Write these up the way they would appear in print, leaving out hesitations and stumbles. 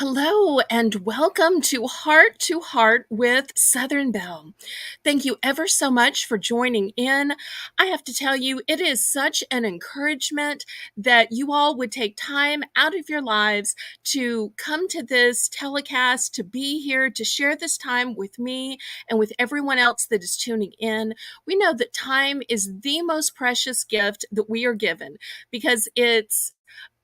Hello and welcome to Heart with Southern Belle. Thank you ever so much for joining in. I have to tell you, it is such an encouragement that you all would take time out of your lives to come to this telecast, to be here, to share this time with me and with everyone else that is tuning in. We know that time is the most precious gift that we are given because it's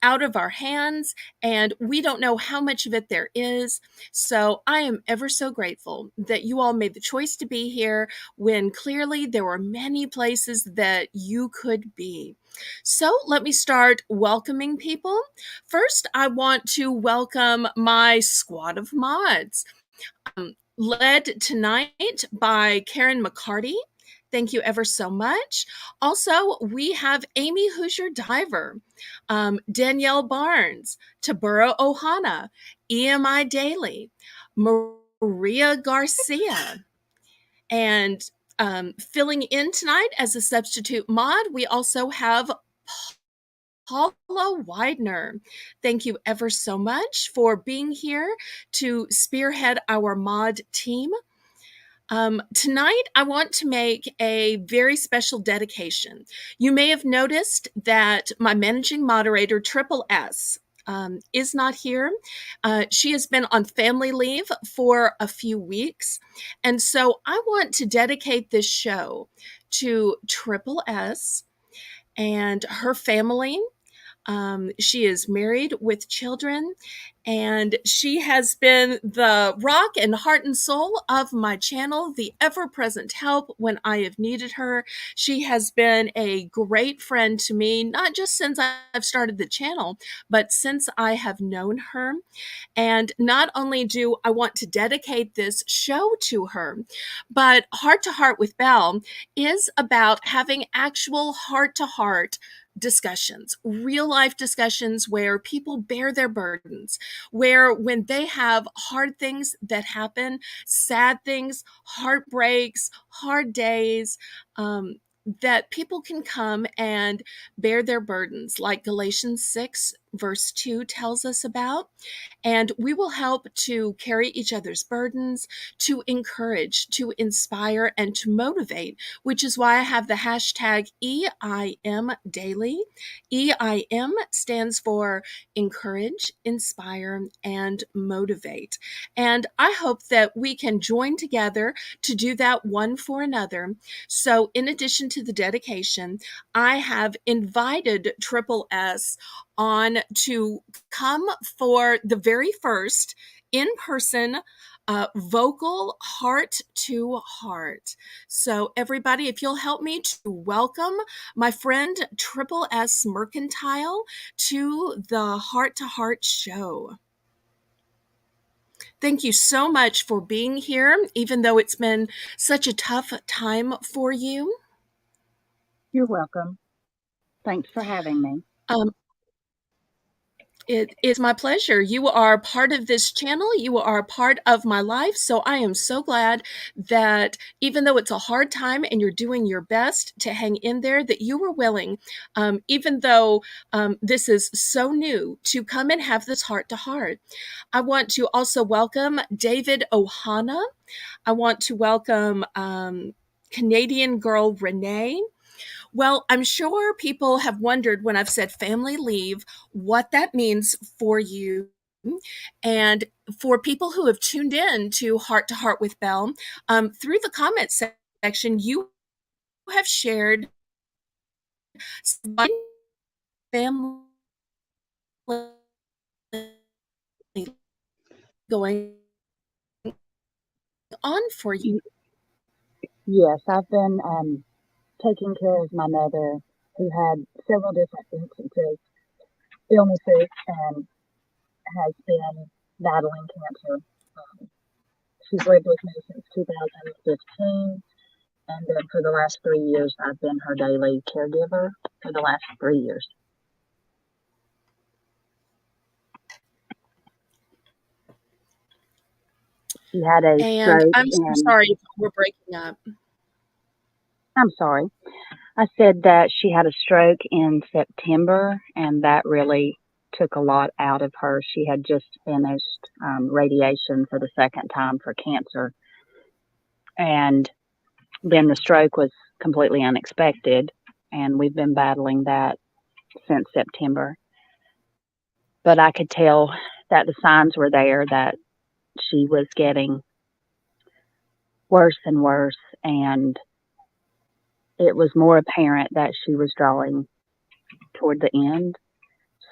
out of our hands and we don't know how much of it there is. So I am ever so grateful that you all made the choice to be here when clearly there were many places that you could be. So let me start welcoming people. First, I want to welcome my squad of mods, led tonight by Karen McCarty. Thank you ever so much. Also, we have Amy Hoosier Diver, Danielle Barnes, Tabura Ohana, EMI Daily, Maria Garcia, and filling in tonight as a substitute mod, we also have Paula Widener. Thank you ever so much for being here to spearhead our mod team. Tonight, I want to make a very special dedication. You may have noticed that my managing moderator, Triple S, is not here. She has been on family leave for a few weeks. And so I want to dedicate this show to Triple S and her family. She is married with children, and she has been the rock and heart and soul of my channel, the ever-present help when I have needed her. She has been a great friend to me, not just since I've started the channel, but since I have known her. And not only do I want to dedicate this show to her, but Heart to Heart with Belle is about having actual heart-to-heart discussions, real life discussions where people bear their burdens, where when they have hard things that happen, sad things, heartbreaks, hard days, that people can come and bear their burdens, like Galatians 6, verse 2 tells us about. And we will help to carry each other's burdens, to encourage, to inspire, and to motivate, which is why I have the hashtag EIM Daily. EIM stands for encourage, inspire, and motivate. And I hope that we can join together to do that one for another. So in addition to the dedication, I have invited Triple S on to come for the very first in-person vocal heart to heart. So everybody, if you'll help me to welcome my friend Triple S Mercantile to the Heart to Heart show. Thank you so much for being here, even though it's been such a tough time for you. You're welcome. Thanks for having me. It is my pleasure. You are part of this channel. You are a part of my life. So I am so glad that even though it's a hard time and you're doing your best to hang in there, that you were willing, even though this is so new, to come and have this heart to heart. I want to also welcome David Ohana. I want to welcome Canadian girl Renee. Well, I'm sure people have wondered when I've said family leave, what that means for you. And for people who have tuned in to Heart with Belle, through the comment section, you have shared family going on for you. Yes, I've been taking care of my mother who had several different instances, illnesses, and has been battling cancer. She's lived with me since 2015, and then for the last 3 years, I've been her daily caregiver for the last 3 years. She had a stroke. I'm so sorry if we're breaking up. I'm sorry. I said that she had a stroke in September, and that really took a lot out of her. She had just finished radiation for the second time for cancer, and then the stroke was completely unexpected, and we've been battling that since September. But I could tell that the signs were there that she was getting worse and worse, and it was more apparent that she was drawing toward the end.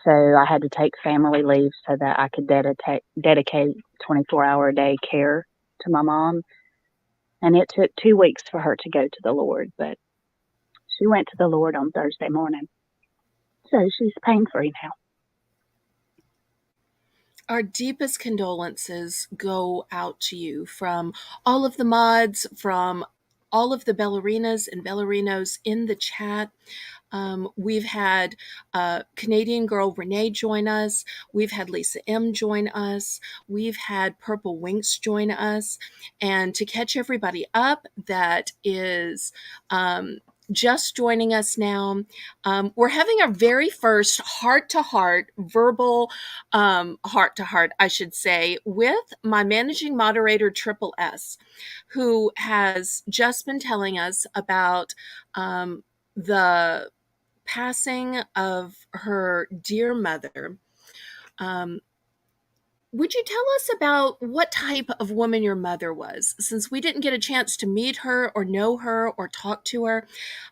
So I had to take family leave so that I could dedicate 24-hour a day care to my mom. And it took 2 weeks for her to go to the Lord, but she went to the Lord on Thursday morning. So she's pain free now. Our deepest condolences go out to you from all of the mods, from all of the ballerinas and ballerinos in the chat. We've had Canadian girl Renee join us. We've had Lisa M join us. We've had Purple Winks join us. And to catch everybody up that is just joining us now, we're having our very first heart to heart, verbal heart to heart, I should say, with my managing moderator, Triple S, who has just been telling us about the passing of her dear mother. Would you tell us about what type of woman your mother was? Since we didn't get a chance to meet her or know her or talk to her,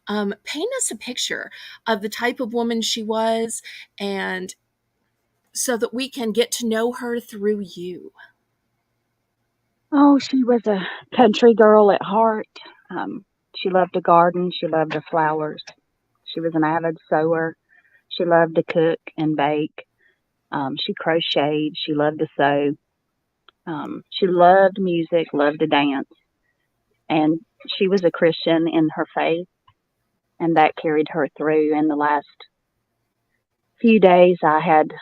paint us a picture of the type of woman she was, and so that we can get to know her through you. Oh, she was a country girl at heart. She loved to garden. She loved her flowers. She was an avid sewer. She loved to cook and bake. She crocheted. She loved to sew. She loved music, loved to dance. And she was a Christian in her faith, and that carried her through. In the last few days, I had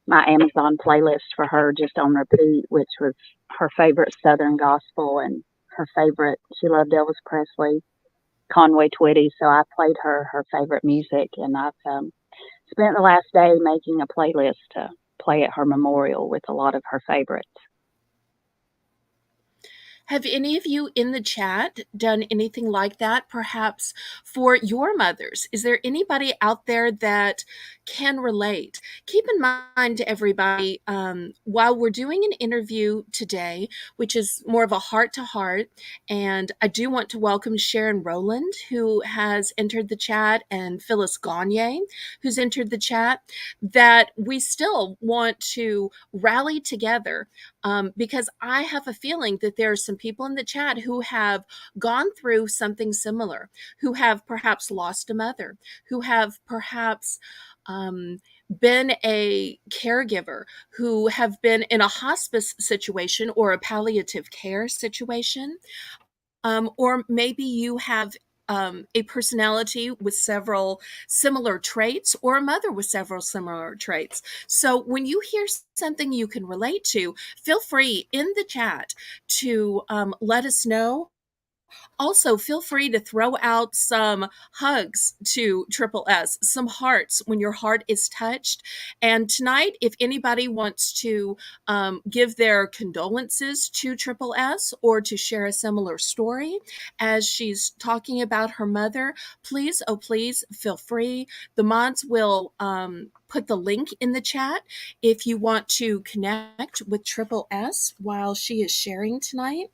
my Amazon playlist for her just on repeat, which was her favorite Southern gospel and her favorite. She loved Elvis Presley, Conway Twitty, so I played her favorite music, and I've spent the last day making a playlist to play at her memorial with a lot of her favorites. Have any of you in the chat done anything like that, perhaps for your mothers? Is there anybody out there that can relate? Keep in mind, everybody, while we're doing an interview today, which is more of a heart to heart, and I do want to welcome Sharon Rowland, who has entered the chat, and Phyllis Gagne, who's entered the chat, that we still want to rally together, because I have a feeling that there are some people in the chat who have gone through something similar, who have perhaps lost a mother, who have perhaps been a caregiver, who have been in a hospice situation or a palliative care situation, or maybe you have a personality with several similar traits, or a mother with several similar traits. So when you hear something you can relate to, feel free in the chat to let us know. Also, feel free to throw out some hugs to Triple S, some hearts when your heart is touched. And tonight, if anybody wants to give their condolences to Triple S or to share a similar story as she's talking about her mother, please, oh please, feel free. The mods will put the link in the chat if you want to connect with Triple S while she is sharing tonight.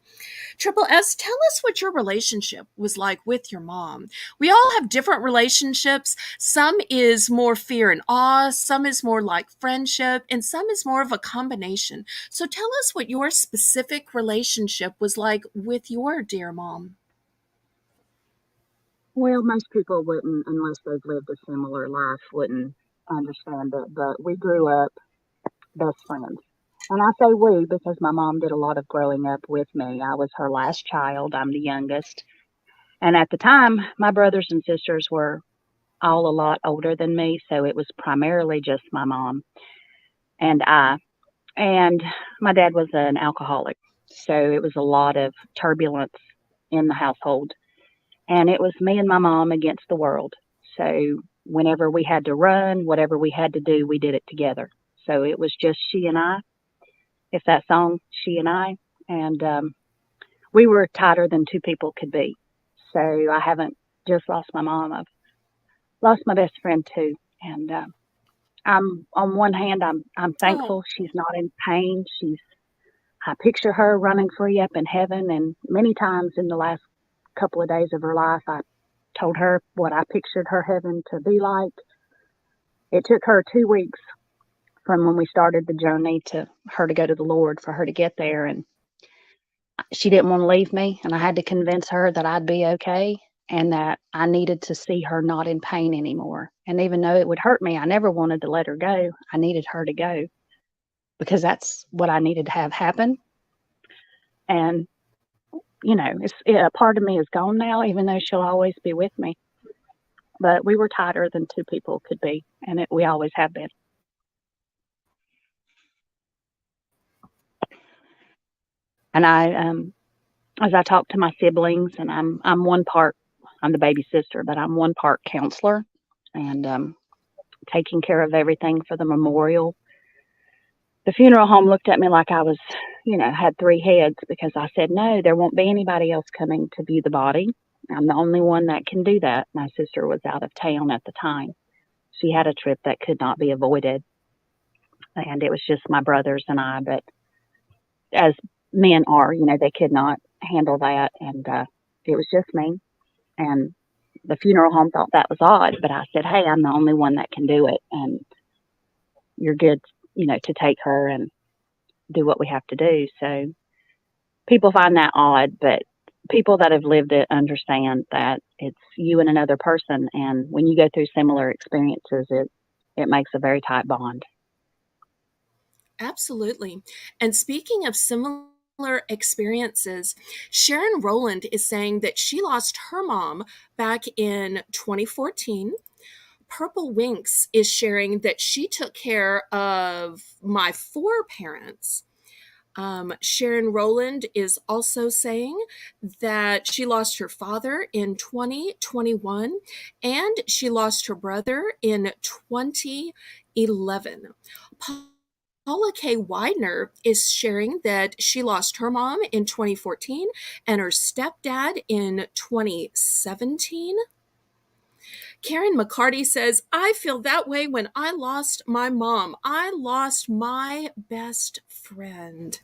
Triple S, tell us what your relationship was like with your mom. We all have different relationships. Some is more fear and awe, some is more like friendship, and some is more of a combination. So tell us what your specific relationship was like with your dear mom. Well, most people wouldn't, unless they've lived a similar life, wouldn't understand it. But we grew up best friends. And I say we because my mom did a lot of growing up with me. I was her last child. I'm the youngest. And at the time, my brothers and sisters were all a lot older than me. So it was primarily just my mom and I. And my dad was an alcoholic. So it was a lot of turbulence in the household. And it was me and my mom against the world. So whenever we had to run, whatever we had to do, we did it together. So it was just she and I, if that song, she and I. And we were tighter than two people could be. So I haven't just lost my mom. I've lost my best friend too. And I'm on one hand, I'm Oh, thankful she's not in pain. I picture her running free up in heaven. And many times in the last couple of days of her life, I told her what I pictured her heaven to be like. It took her 2 weeks from when we started the journey to her to go to the Lord for her to get there. And she didn't want to leave me. And I had to convince her that I'd be okay and that I needed to see her not in pain anymore. And even though it would hurt me, I never wanted to let her go. I needed her to go because that's what I needed to have happen. And, a part of me is gone now, even though she'll always be with me. But we were tighter than two people could be. And we always have been. And as I talk to my siblings, and I'm one part, I'm the baby sister, but I'm one part counselor and taking care of everything for the memorial. The funeral home looked at me like I was, had three heads because I said, no, there won't be anybody else coming to view the body. I'm the only one that can do that. My sister was out of town at the time. She had a trip that could not be avoided. And it was just my brothers and I, but as men are, they could not handle that. And it was just me. And the funeral home thought that was odd, but I said, hey, I'm the only one that can do it. And you're good, to take her and do what we have to do. So people find that odd, but people that have lived it understand that it's you and another person. And when you go through similar experiences, it makes a very tight bond. absolutely. And speaking of similar experiences, Sharon Rowland is saying that she lost her mom back in 2014. Purple Winks is sharing that she took care of my four parents. Sharon Rowland is also saying that she lost her father in 2021 and she lost her brother in 2011. Paula K. Widener is sharing that she lost her mom in 2014 and her stepdad in 2017. Karen McCarty says, I feel that way when I lost my mom. I lost my best friend.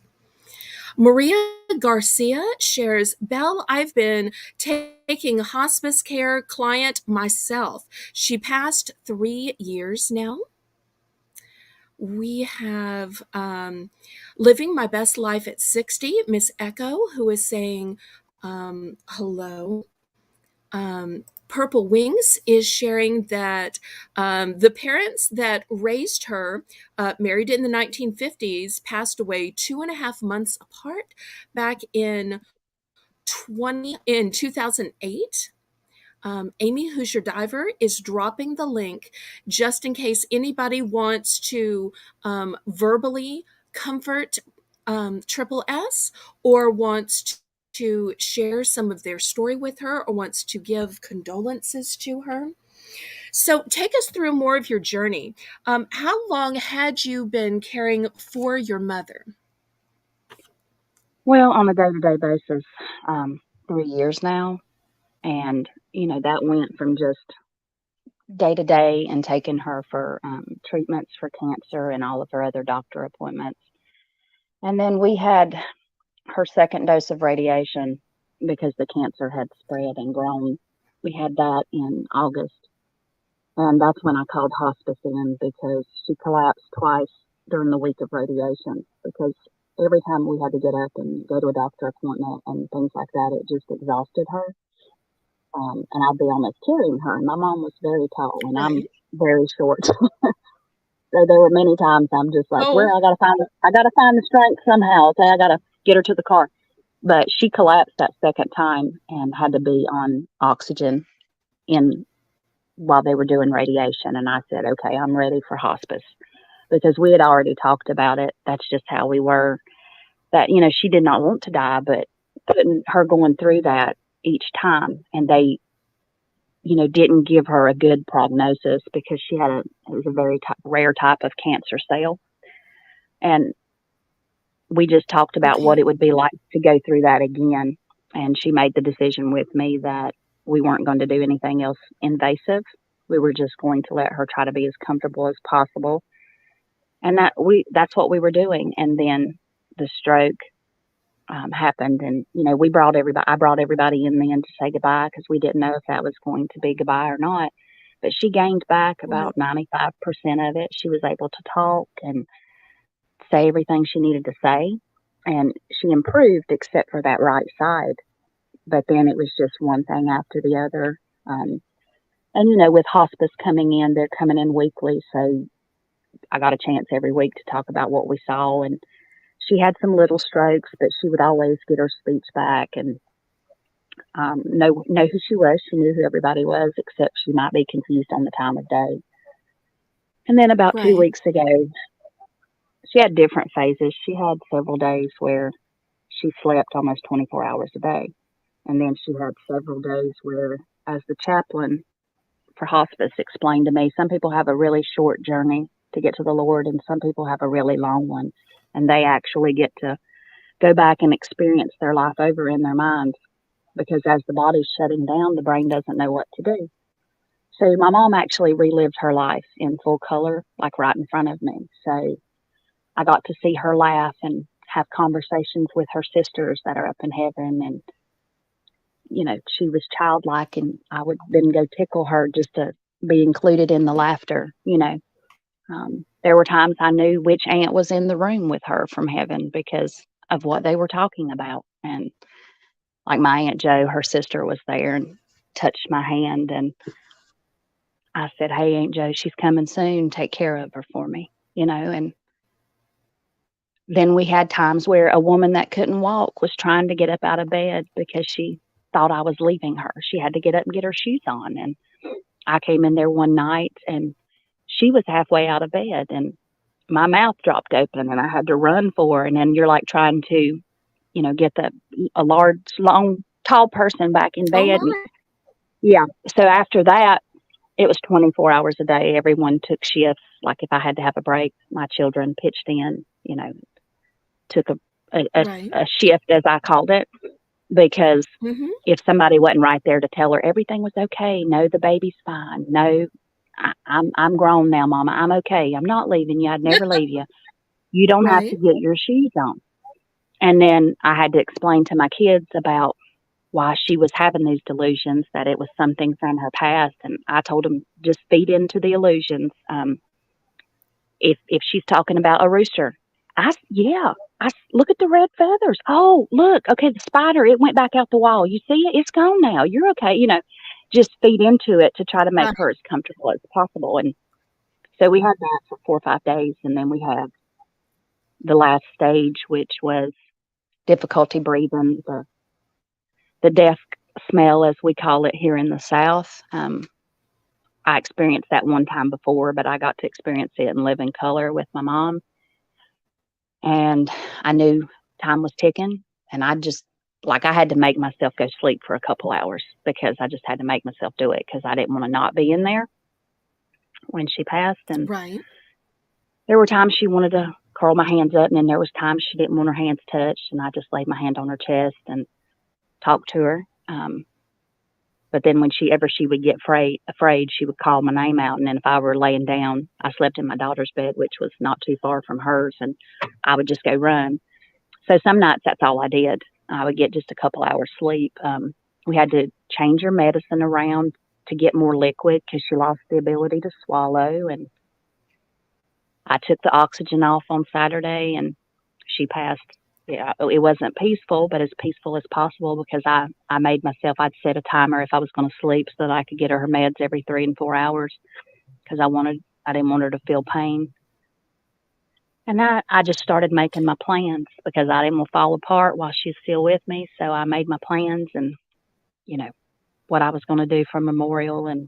Maria Garcia shares, Belle, I've been taking hospice care client myself. She passed 3 years now. We have Living My Best Life at 60, Miss Echo, who is saying hello. Purple Wings is sharing that the parents that raised her, married in the 1950s, passed away 2.5 months apart back in 2008. Amy Hoosier Diver is dropping the link just in case anybody wants to verbally comfort Triple S or wants to share some of their story with her or wants to give condolences to her. So take us through more of your journey. How long had you been caring for your mother? Well, on a day to day basis, 3 years now. And, that went from just day to day and taking her for treatments for cancer and all of her other doctor appointments. And then we had her second dose of radiation because the cancer had spread and grown. We had that in August. And that's when I called hospice in because she collapsed twice during the week of radiation because every time we had to get up and go to a doctor appointment and things like that, it just exhausted her. And I'd be almost carrying her. And my mom was very tall and I'm Right. very short. So there were many times I'm just like, where Oh, I gotta find the strength somehow. Okay, I gotta get her to the car. But she collapsed that second time and had to be on oxygen in while they were doing radiation. And I said, okay, I'm ready for hospice because we had already talked about it. That's just how we were. That, she did not want to die, but putting her going through that each time and didn't give her a good prognosis because it was a very rare type of cancer cell. And we just talked about what Okay. it would be like to go through that again. And she made the decision with me that we weren't going to do anything else invasive. We were just going to let her try to be as comfortable as possible. And that's what we were doing. And then the stroke happened, and I brought everybody in then to say goodbye because we didn't know if that was going to be goodbye or not. But she gained back Right. about 95% of it. She was able to talk and say everything she needed to say, and she improved except for that right side. But then it was just one thing after the other. And with hospice coming in, they're coming in weekly, so I got a chance every week to talk about what we saw. And she had some little strokes, but she would always get her speech back and know who she was. She knew who everybody was, except she might be confused on the time of day. And then about two Right. weeks ago, she had different phases. She had several days where she slept almost 24 hours a day. And then she had several days where, as the chaplain for hospice explained to me, some people have a really short journey to get to the Lord, and some people have a really long one. And they actually get to go back and experience their life over in their minds because as the body's shutting down, the brain doesn't know what to do. So my mom actually relived her life in full color, like right in front of me. So I got to see her laugh and have conversations with her sisters that are up in heaven. And, she was childlike, and I would then go tickle her just to be included in the laughter. There were times I knew which aunt was in the room with her from heaven because of what they were talking about. And like my Aunt Jo, her sister was there and touched my hand. And I said, "Hey, Aunt Jo, she's coming soon. Take care of her for me." And then we had times where a woman that couldn't walk was trying to get up out of bed because she thought I was leaving her. She had to get up and get her shoes on. And I came in there one night and she was halfway out of bed and my mouth dropped open and I had to run for her. And then you're like trying to, get a large, long, tall person back in Oh bed. And my. yeah. So after that, it was 24 hours a day. Everyone took shifts. Like if I had to have a break, my children pitched in, took a, a, Right. a shift, as I called it, because Mhm. if somebody wasn't right there to tell her everything was okay, no, the baby's fine, no, I'm grown now, Mama, I'm okay, I'm not leaving you, I'd never leave you. You don't have to Right. get your shoes on. And then I had to explain to my kids about why she was having these delusions, that it was something from her past. And I told them, just feed into the illusions. If she's talking about a rooster, yeah, look at the red feathers. Oh, look, okay, the spider, it went back out the wall. You see it? It's gone now. You're okay. Just feed into it to try to make her Right. as comfortable as possible. And so we had that for 4 or 5 days, and then we had the last stage, which was difficulty breathing, the death smell, as we call it here in the South. I experienced that one time before, but I got to experience it in living color with my mom. And I knew time was ticking, and I had to make myself go sleep for a couple hours because I just had to make myself do it because I didn't want to not be in there when she passed. And Right. there were times she wanted to curl my hands up, and then there was times she didn't want her hands touched, and I just laid my hand on her chest and talked to her. But then when she would get afraid, she would call my name out, and then if I were laying down, I slept in my daughter's bed, which was not too far from hers, and I would just go run. So some nights that's all I did. I would get just a couple hours sleep. We had to change her medicine around to get more liquid because she lost the ability to swallow. And I took the oxygen off on Saturday, and she passed. Yeah, it wasn't peaceful, but as peaceful as possible because I made myself. I'd set a timer if I was going to sleep so that I could get her meds every 3 and 4 hours because I didn't want her to feel pain. And I just started making my plans because I didn't want to fall apart while she's still with me. So I made my plans and, you know, what I was going to do for Memorial and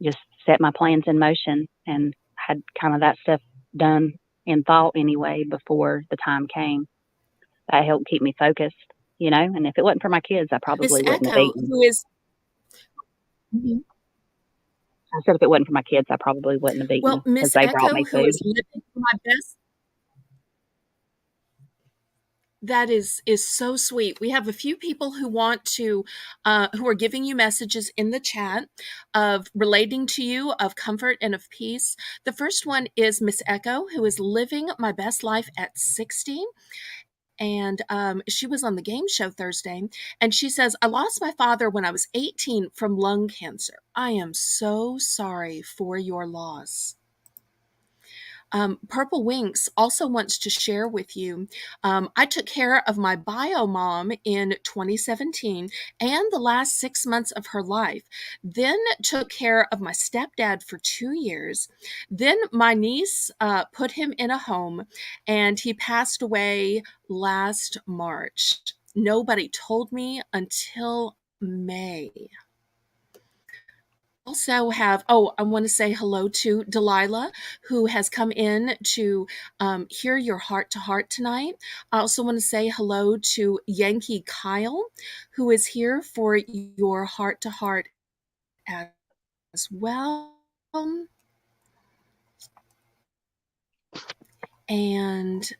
just set my plans in motion and had kind of that stuff done in thought anyway before the time came. That helped keep me focused. And if it wasn't for my kids, I Miss probably wouldn't have Echo, eaten. who is Mhm. I said if it wasn't for my kids, I probably wouldn't have Well, eaten because Miss they brought Echo, me who food. is living my best that is so sweet. We have a few people who want to who are giving you messages in the chat of relating to you, of comfort and of peace. The first one is Miss Echo, who is living my best life at 60. And she was on the game show Thursday, and she says, I lost my father when I was 18 from lung cancer. I am so sorry for your loss. Purple Winks also wants to share with you. I took care of my bio mom in 2017 and the last 6 months of her life. Then took care of my stepdad for 2 years. Then my niece put him in a home, and he passed away last March. Nobody told me until May. Also have, oh, I want to say hello to Delilah, who has come in to hear your heart to heart tonight. I also want to say hello to Yankee Kyle, who is here for your heart to heart as well. And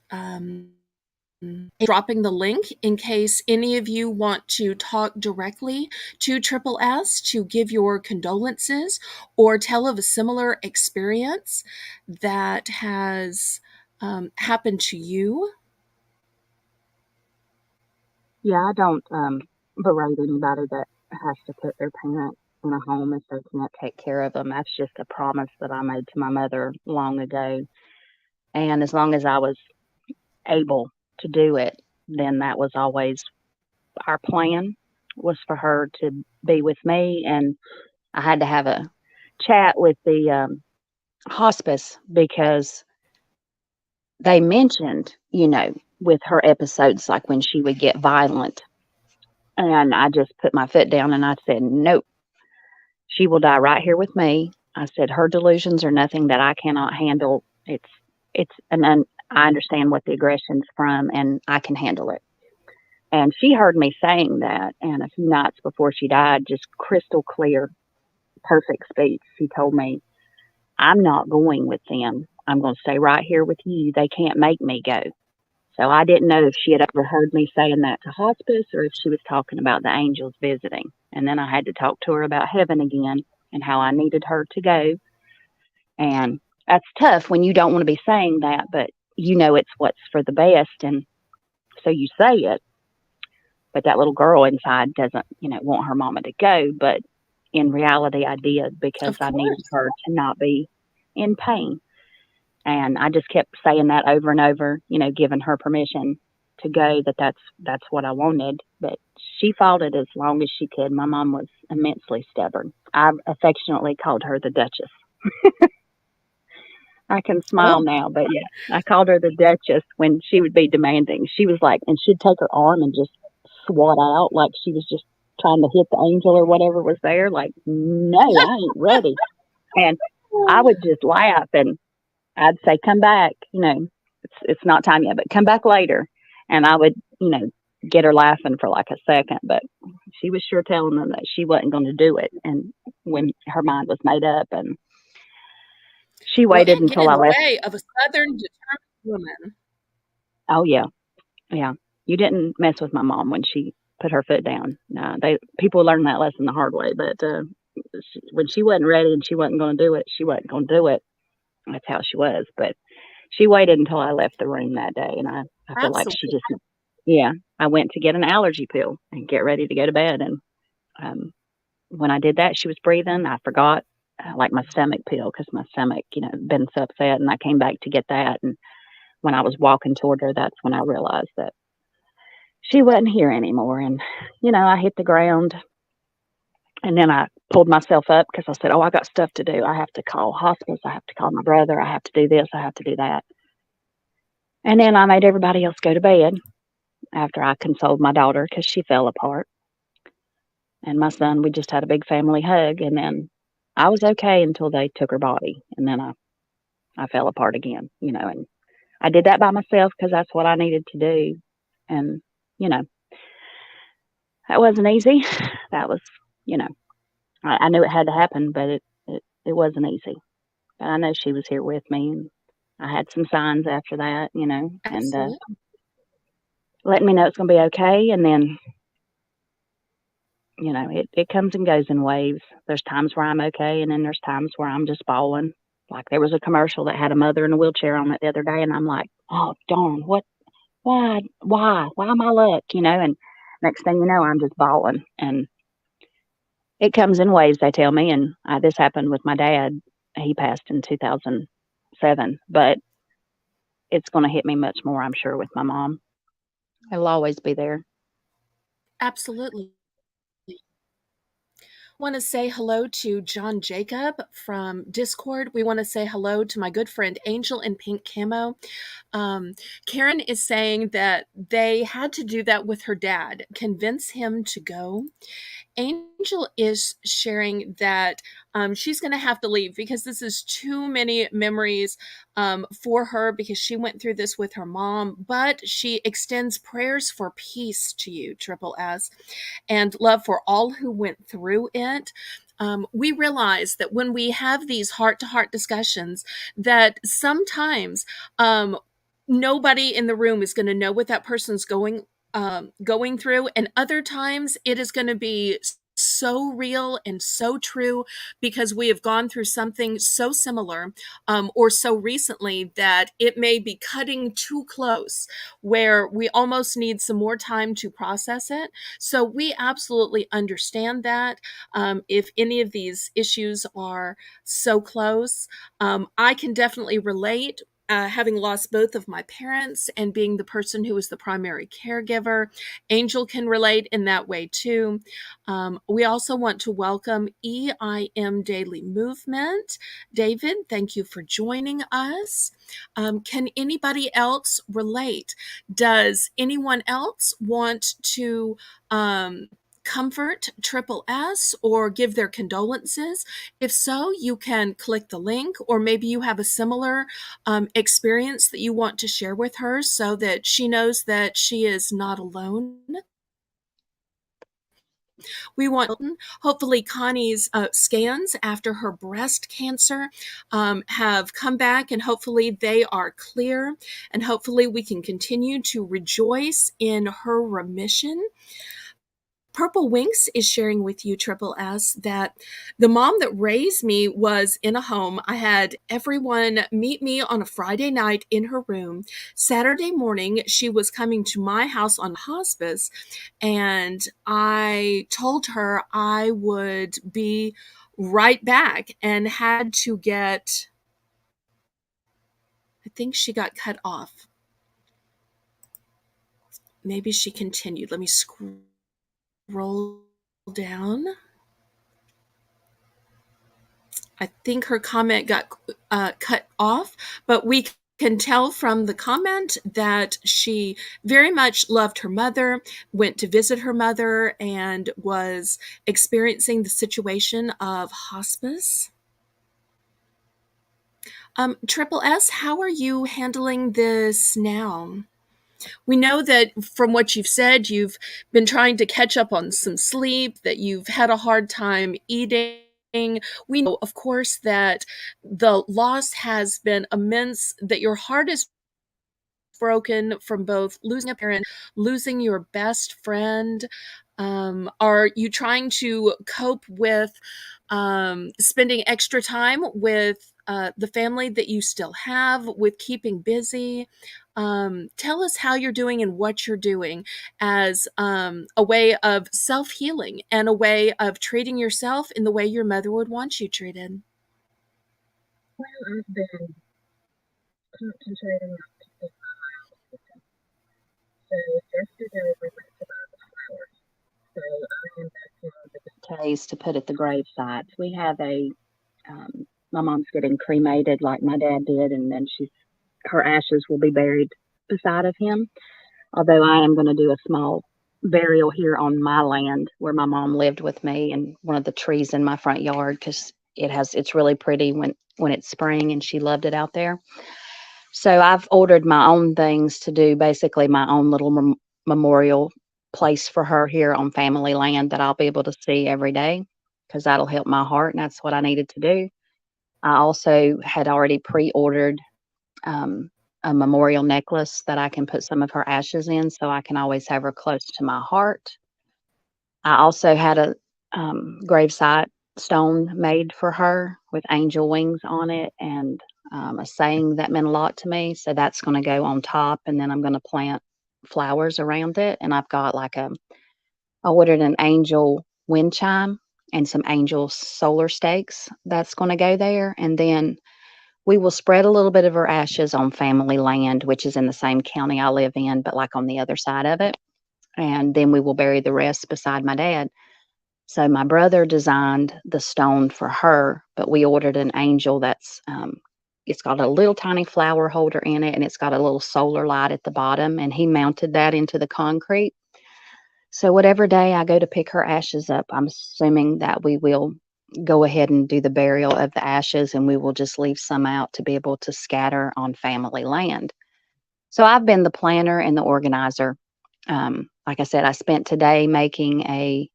dropping the link in case any of you want to talk directly to Triple S to give your condolences or tell of a similar experience that has happened to you. Yeah, I don't berate anybody that has to put their parents in a home if they can't take care of them. That's just a promise that I made to my mother long ago. And as long as I was able to do it, then that was always our plan was for her to be with me. And I had to have a chat with the hospice because they mentioned, with her episodes, like when she would get violent. And I just put my foot down and I said, nope, she will die right here with me. I said, her delusions are nothing that I cannot handle. And I understand what the aggression's from and I can handle it. And she heard me saying that. And a few nights before she died, just crystal clear, perfect speech, she told me, I'm not going with them. I'm going to stay right here with you. They can't make me go. So I didn't know if she had ever heard me saying that to hospice or if she was talking about the angels visiting. And then I had to talk to her about heaven again and how I needed her to go. And that's tough when you don't want to be saying that, but it's what's for the best. And so you say it, but that little girl inside doesn't, want her mama to go. But in reality, I did because Of I needed course. her to not be in pain. And I just kept saying that over and over, giving her permission to go, that's what I wanted. But she fought it as long as she could. My mom was immensely stubborn. I affectionately called her the Duchess. I can smile Oh, now, but yeah, I called her the Duchess when she would be demanding. She was like, and she'd take her arm and just swat out like she was just trying to hit the angel or whatever was there. Like, no, I ain't ready. And I would just laugh and I'd say, "Come back, it's not time yet, but come back later." And I would, get her laughing for like a second, but she was sure telling them that she wasn't going to do it. And when her mind was made up, and she well, waited can't get until in I the left. way of a Southern determined woman. Oh yeah, yeah. You didn't mess with my mom when she put her foot down. No, people learn that lesson the hard way. But when she wasn't ready and she wasn't going to do it, she wasn't going to do it. That's how she was. But she waited until I left the room that day, and I feel like she Absolutely. just yeah. I went to get an allergy pill and get ready to go to bed, and um, when I did that, she was breathing. I forgot like my stomach pill because my stomach, been so upset, and I came back to get that. And when I was walking toward her, that's when I realized that she wasn't here anymore. And I hit the ground, and then I pulled myself up because I said, "Oh, I got stuff to do. I have to call hospice. I have to call my brother. I have to do this. I have to do that." And then I made everybody else go to bed after I consoled my daughter because she fell apart. And my son, we just had a big family hug. And then I was okay until they took her body. And then I fell apart again, and I did that by myself because that's what I needed to do. And, you know, that wasn't easy. That was, you know, I knew it had to happen, but it wasn't easy. But I know she was here with me, and I had some signs after that, and Absolutely. letting me know it's gonna be okay. And then, it comes and goes in waves. There's times where I'm okay, and then there's times where I'm just bawling. Like there was a commercial that had a mother in a wheelchair on it the other day, and I'm like, oh darn, what? Why my luck? And next thing you know, I'm just bawling, and it comes in waves. They tell me, and this happened with my dad. He passed in 2007, but it's going to hit me much more, I'm sure, with my mom. It'll always be there. Absolutely. Want to say hello to John Jacob from Discord. We want to say hello to my good friend Angel in pink camo. Um, Karen is saying that they had to do that with her dad, convince him to go. Angel is sharing that she's going to have to leave because this is too many memories for her because she went through this with her mom. But she extends prayers for peace to you, Triple S, and love for all who went through it. We realize that when we have these heart-to-heart discussions, that sometimes nobody in the room is going to know what that person's going through, and other times it is going to be so real and so true because we have gone through something so similar or so recently that it may be cutting too close where we almost need some more time to process it. So we absolutely understand that. If any of these issues are so close, I can definitely relate. Having lost both of my parents and being the person who was the primary caregiver, Angel can relate in that way too. We also want to welcome EIM Daily Movement. David, thank you for joining us. Can anybody else relate? Does anyone else want to comfort Triple S or give their condolences? If so, you can click the link, or maybe you have a similar experience that you want to share with her so that she knows that she is not alone. We want, hopefully, Connie's scans after her breast cancer have come back, and hopefully they are clear, and hopefully we can continue to rejoice in her remission. Purple Winks is sharing with you, Triple S, that the mom that raised me was in a home. I had everyone meet me on a Friday night in her room. Saturday morning, she was coming to my house on hospice, and I told her I would be right back and had to get, I think she got cut off. Maybe she continued. Let me scroll down. I think her comment got cut off, but we can tell from the comment that she very much loved her mother, went to visit her mother, and was experiencing the situation of hospice. Triple S, how are you handling this now? We know that from what you've said, you've been trying to catch up on some sleep, that you've had a hard time eating. We know, of course, that the loss has been immense, that your heart is broken from both losing a parent, losing your best friend. Are you trying to cope with spending extra time with the family that you still have, with keeping busy? Tell us how you're doing and what you're doing as a way of self healing and a way of treating yourself in the way your mother would want you treated. Well, I've been concentrating on keeping my mind open. So yesterday we went to buy the flowers. So I am back in the bouquets to put at the gravesite. We have my mom's getting cremated like my dad did, and then her ashes will be buried beside of him. Although I am going to do a small burial here on my land where my mom lived with me, and one of the trees in my front yard, because it's really pretty when it's spring, and she loved it out there. So I've ordered my own things to do, basically my own little memorial place for her here on family land that I'll be able to see every day. because that'll help my heart, and that's what I needed to do. I also had already pre-ordered um, a memorial necklace that I can put some of her ashes in, so I can always have her close to my heart. I also had a gravesite stone made for her with angel wings on it and a saying that meant a lot to me. So that's going to go on top, and then I'm going to plant flowers around it. And I've got I ordered an angel wind chime and some angel solar stakes that's going to go there. And then we will spread a little bit of her ashes on family land, which is in the same county I live in, but like on the other side of it. And then we will bury the rest beside my dad. So my brother designed the stone for her, but we ordered an angel it's got a little tiny flower holder in it and it's got a little solar light at the bottom. And he mounted that into the concrete. So whatever day I go to pick her ashes up, I'm assuming that we will go ahead and do the burial of the ashes and we will just leave some out to be able to scatter on family land. So I've been the planner and the organizer. Like I said, I spent today making a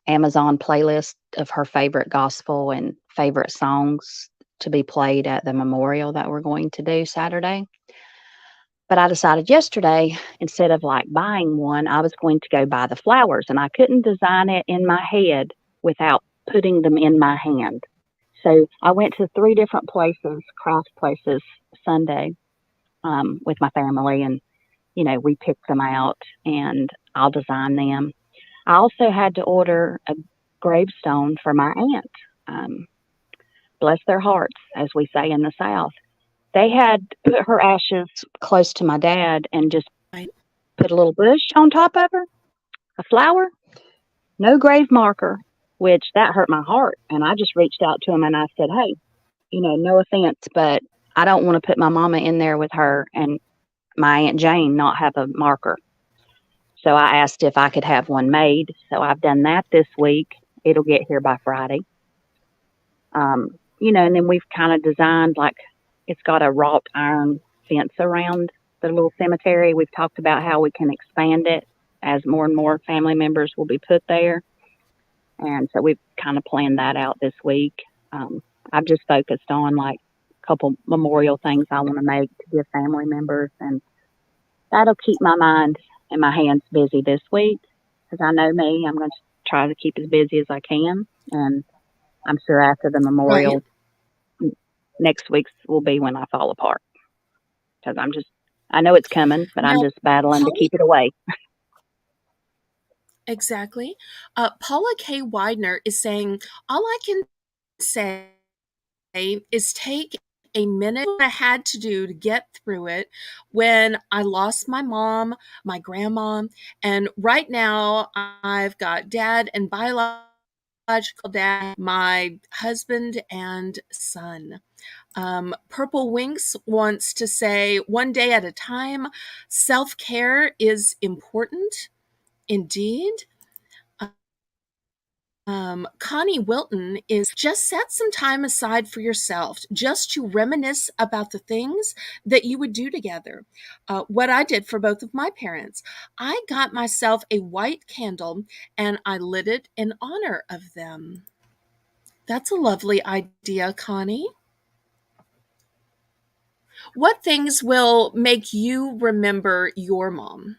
Amazon playlist of her favorite gospel and favorite songs to be played at the memorial that we're going to do Saturday. But I decided yesterday, instead of buying one, I was going to go buy the flowers, and I couldn't design it in my head without putting them in my hand. So I went to three different places, craft places, Sunday with my family, and we picked them out, and I'll design them. I also had to order a gravestone for my aunt. Um, Bless their hearts, as we say in the South. They had put her ashes close to my dad and just Right. put a little bush on top of her, a flower, no grave marker, which that hurt my heart. And I just reached out to him and I said, hey, no offense, but I don't want to put my mama in there with her and my Aunt Jane not have a marker. So I asked if I could have one made. So I've done that this week. It'll get here by Friday. And then we've kind of designed it's got a wrought iron fence around the little cemetery. We've talked about how we can expand it as more and more family members will be put there. And so we've kind of planned that out this week. I've just focused on a couple memorial things I want to make to give family members, and that'll keep my mind and my hands busy this week because I know me, I'm going to try to keep as busy as I can. And I'm sure after the Right. memorial, next week's will be when I fall apart because I know it's coming, but I'm Now, just battling to Paula, keep it away. exactly. Paula K. Widener is saying, all I can say is take a minute I had to do to get through it when I lost my mom, my grandma, and right now I've got dad and biological dad, my husband and son. Purple Winks wants to say, one day at a time, self care is important indeed. Connie Wilton is just set some time aside for yourself just to reminisce about the things that you would do together. What I did for both of my parents, I got myself a white candle and I lit it in honor of them. That's a lovely idea, Connie. What things will make you remember your mom?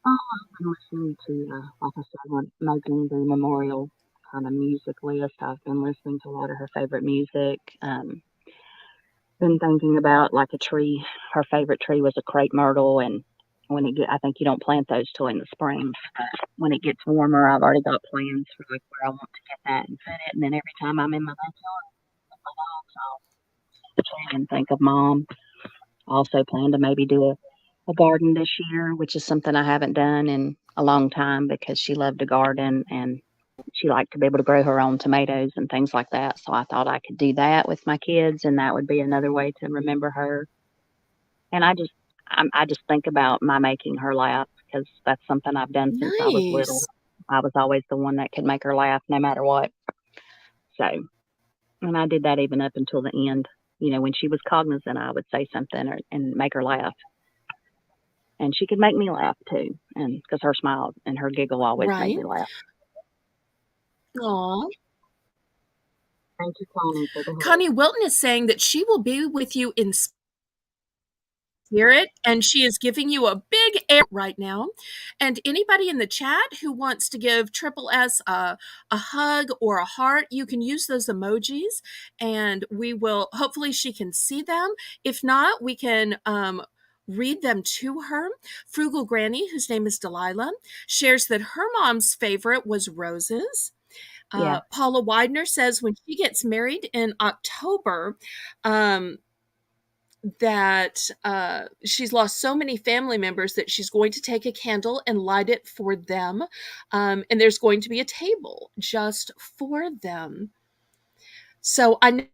I've been listening to, like I said, making the memorial kind of music list. I've been listening to a lot of her favorite music. Been thinking about a tree. Her favorite tree was a crepe myrtle, and I think you don't plant those till in the spring. But when it gets warmer, I've already got plans for where I want to get that and put it. And then every time I'm in my backyard with my dogs, I'll see the tree and think of mom. I also plan to maybe do a garden this year, which is something I haven't done in a long time because she loved to garden and she liked to be able to grow her own tomatoes and things like that. So I thought I could do that with my kids, and that would be another way to remember her. And I just think about my making her laugh because that's something I've done since I was little. Nice. I was always the one that could make her laugh no matter what. So, and I did that even up until the end. When she was cognizant, I would say something and make her laugh. And she could make me laugh too. And because her smile and her giggle always made Right. me laugh. Aw. Thank you, Connie, for the hug. Connie Wilton is saying that she will be with you in spirit, and she is giving you a big air right now. And anybody in the chat who wants to give Triple S a hug or a heart, you can use those emojis, and we will, hopefully she can see them. If not, we can read them to her. Frugal Granny, whose name is Delilah, shares that her mom's favorite was roses. Yeah. Paula Widener says when she gets married in October, um, that she's lost so many family members that she's going to take a candle and light it for them. And there's going to be a table just for them. So I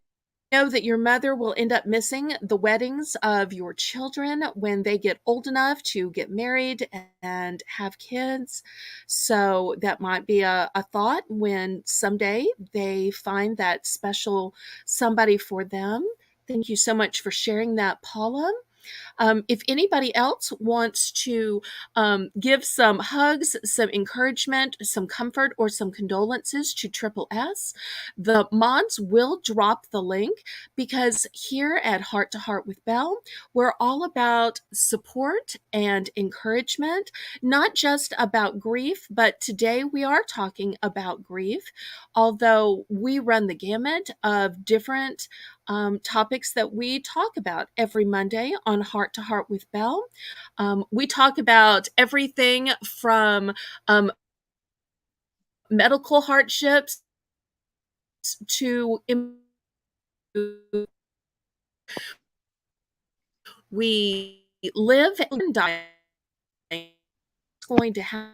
know that your mother will end up missing the weddings of your children when they get old enough to get married and have kids. So that might be a thought when someday they find that special somebody for them. Thank you so much for sharing that, Paula. If anybody else wants to give some hugs, some encouragement, some comfort, or some condolences to Triple S, the mods will drop the link, because here at Heart to Heart with Belle, we're all about support and encouragement, not just about grief, but today we are talking about grief, although we run the gamut of different topics that we talk about every Monday on Heart to Heart with Belle. We talk about everything from medical hardships to we live and die. It's going to happen.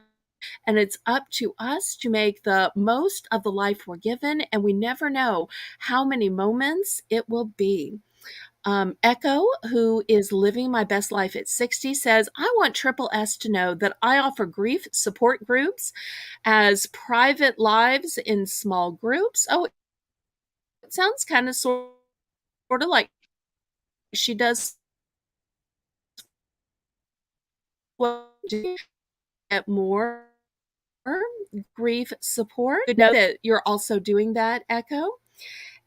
And it's up to us to make the most of the life we're given, and we never know how many moments it will be. Echo, who is living my best life at 60, says, I want Triple S to know that I offer grief support groups as private lives in small groups. Oh, it sounds kind of sort of like she does what get more grief support. Good know that you're also doing that, Echo.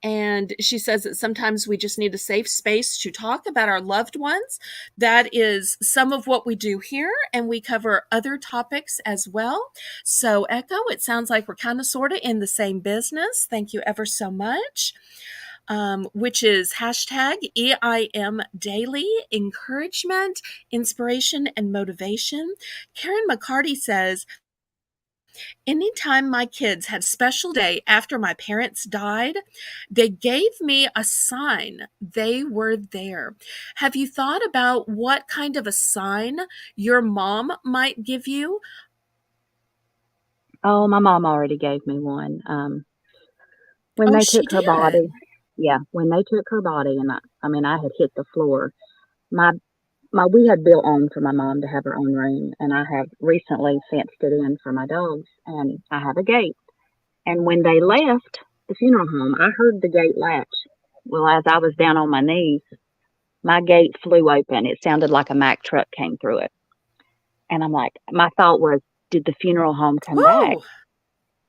And she says that sometimes we just need a safe space to talk about our loved ones. That is some of what we do here, and we cover other topics as well. So, Echo, it sounds like we're kind of sort of in the same business. Thank you ever so much. Which is hashtag EIM Daily, encouragement, inspiration, and motivation. Karen McCarty says, anytime my kids had a special day after my parents died, they gave me a sign they were there. Have you thought about what kind of a sign your mom might give you? Oh, my mom already gave me one. When Oh, they she took her body, did. yeah, when they took her body, and I mean, I had hit the floor. My we had built on for my mom to have her own room, and I have recently fenced it in for my dogs, and I have a gate. And when they left the funeral home, I heard the gate latch. Well, as I was down on my knees, my gate flew open. It sounded like a Mack truck came through it. And I'm like, my thought was, did the funeral home come back? Woo!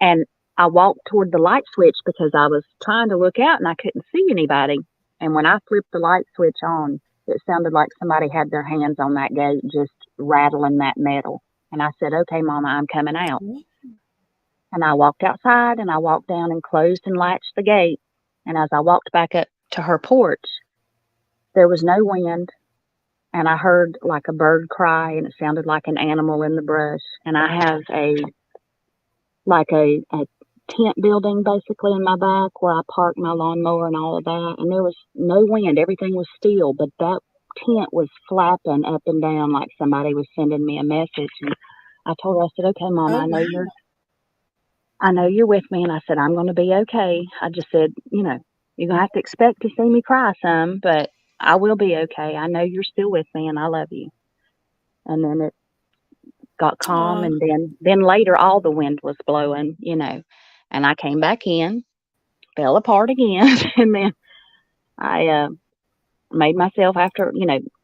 And I walked toward the light switch because I was trying to look out and I couldn't see anybody. And when I flipped the light switch on, it sounded like somebody had their hands on that gate, just rattling that metal. And I said, okay, Mama, I'm coming out. And I walked outside and I walked down and closed and latched the gate. And as I walked back up to her porch, there was no wind. And I heard like a bird cry and it sounded like an animal in the brush. And I have a tent building basically in my back where I park my lawnmower and all of that. And there was no wind. Everything was still, but that tent was flapping up and down like somebody was sending me a message. And I told her, I said, okay, Mama, Oh, wow. I know you're with me. And I said, I'm going to be okay. I just said, you're going to have to expect to see me cry some, but I will be okay. I know you're still with me and I love you. And then it got calm. Aw. And then later, all the wind was blowing, and I came back in, fell apart again. And then I made myself, after,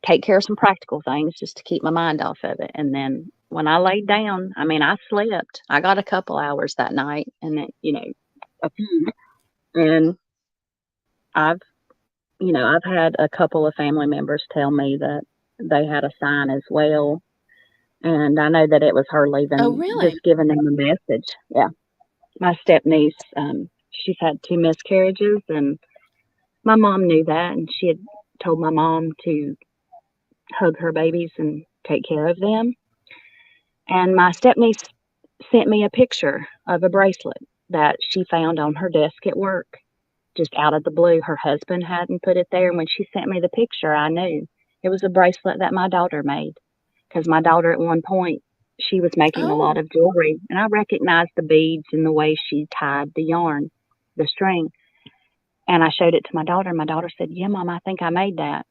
take care of some practical things just to keep my mind off of it. And then when I laid down, I mean, I slept. I got a couple hours that night and then, a few. And I've, I've had a couple of family members tell me that they had a sign as well. And I know that it was her Oh, leaving, just really? giving them a message. Yeah. My stepniece, she's had two miscarriages, and my mom knew that, and she had told my mom to hug her babies and take care of them. And my stepniece sent me a picture of a bracelet that she found on her desk at work, just out of the blue. Her husband hadn't put it there. And when she sent me the picture, I knew it was a bracelet that my daughter made. Because my daughter, at one point, she was making a lot Oh, of jewelry, and I recognized the beads and the way she tied the yarn, the string. And I showed it to my daughter, and my daughter said, "Yeah, Mom, I think I made that."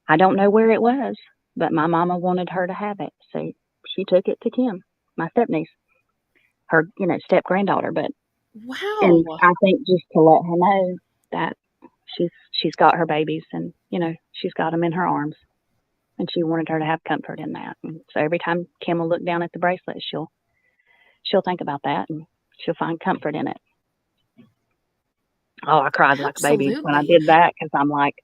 I don't know where it was, but my mama wanted her to have it. So she took it to Kim, my stepniece, her, step granddaughter. But and wow. I think just to let her know that she's got her babies, and she's got them in her arms, and she wanted her to have comfort in that. And so every time Kim will look down at the bracelet, she'll think about that, and she'll find comfort in it. Oh, I cried like a baby when I Absolutely. did that because I'm like,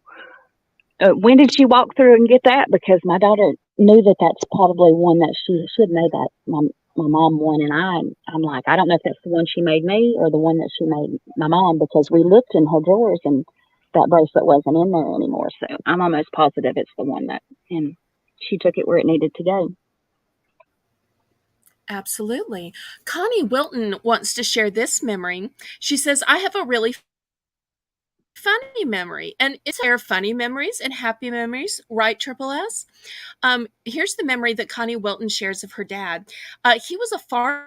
when did she walk through and get that? Because my daughter knew that that's probably one that she should know that my mom won, and I'm like, I don't know if that's the one she made me or the one that she made my mom, because we looked in her drawers and that bracelet wasn't in there anymore. So I'm almost positive it's the one that, and she took it where it needed to go. Absolutely. Connie Wilton wants to share this memory. She says, I have a really funny memory. And it's there funny memories and happy memories, right, Triple S? Here's the memory that Connie Wilton shares of her dad. He was a farmer.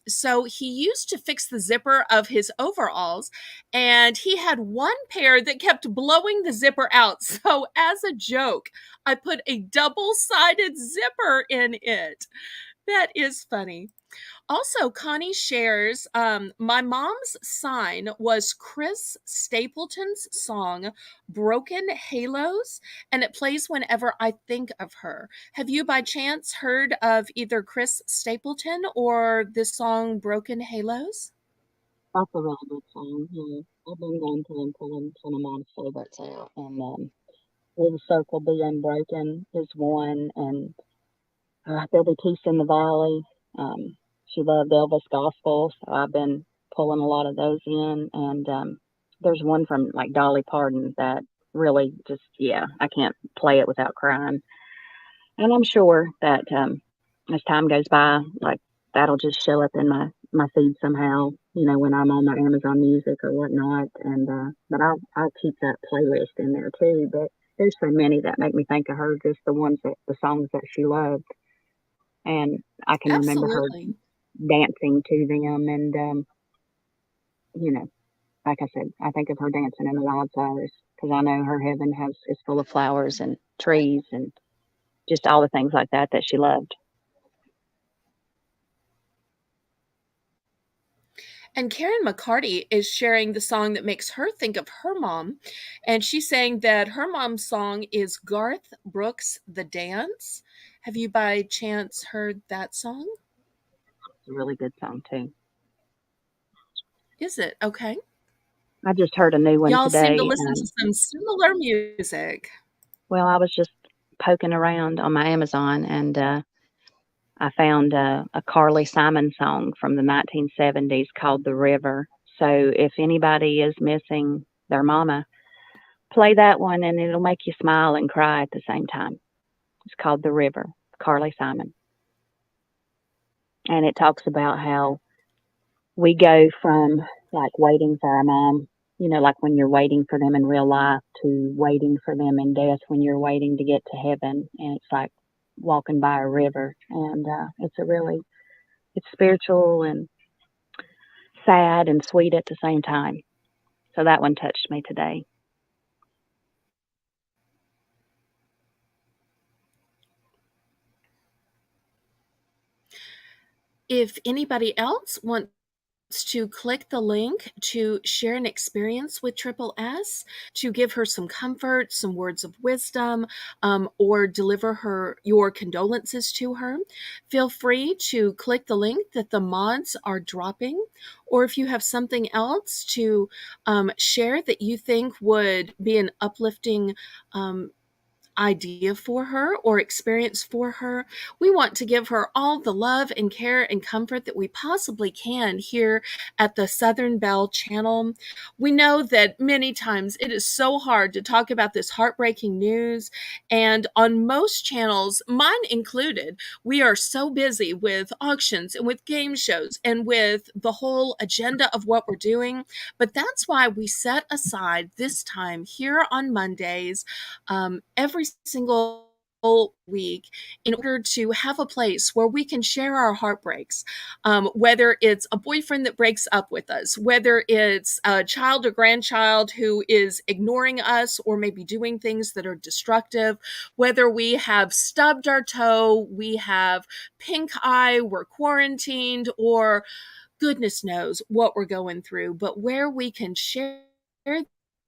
So he used to fix the zipper of his overalls, and he had one pair that kept blowing the zipper out. So, as a joke, I put a double sided zipper in it. That is funny. Also, Connie shares my mom's sign was Chris Stapleton's song, Broken Halos, and it plays whenever I think of her. Have you by chance heard of either Chris Stapleton or this song, Broken Halos? That's a really good song. Yeah. I've been going through and pulling some of my favorites out, and Little Circle Being Broken is one, and There'll Be Peace in the Valley. She loved Elvis Gospel, so I've been pulling a lot of those in. And there's one from like Dolly Parton that really just, yeah, I can't play it without crying. And I'm sure that as time goes by, like that'll just show up in my feed somehow, when I'm on my Amazon Music or whatnot. And but I'll keep that playlist in there too. But there's so many that make me think of her, just the songs that she loved, and I can remember her Absolutely. dancing to them. And you know, like I said, I think of her dancing in the wildflowers because I know her heaven has is full of flowers and trees and just all the things like that that she loved. And Karen McCarty is sharing the song that makes her think of her mom. And she's saying that her mom's song is Garth Brooks' The Dance. Have you by chance heard that song? It's a really good song too. Is it? Okay. I just heard a new one Y'all seem to today. listen to some similar music. Well, I was just poking around on my Amazon, and I found a Carly Simon song from the 1970s called "The River." So if anybody is missing their mama, play that one, and it'll make you smile and cry at the same time. It's called "The River," Carly Simon, and it talks about how we go from like waiting for our mom, like when you're waiting for them in real life, to waiting for them in death when you're waiting to get to heaven. And it's like walking by a river. And it's spiritual and sad and sweet at the same time. So that one touched me today. If anybody else wants to click the link to share an experience with Triple S, to give her some comfort, some words of wisdom, or deliver her your condolences to her, feel free to click the link that the mods are dropping. Or if you have something else to share that you think would be an uplifting idea for her or experience for her, we want to give her all the love and care and comfort that we possibly can here at the Southern Belle channel. We know that many times it is so hard to talk about this heartbreaking news, and on most channels, mine included, we are so busy with auctions and with game shows and with the whole agenda of what we're doing. But that's why we set aside this time here on Mondays, every single week, in order to have a place where we can share our heartbreaks, whether it's a boyfriend that breaks up with us, whether it's a child or grandchild who is ignoring us or maybe doing things that are destructive, whether we have stubbed our toe, we have pink eye, we're quarantined, or goodness knows what we're going through, but where we can share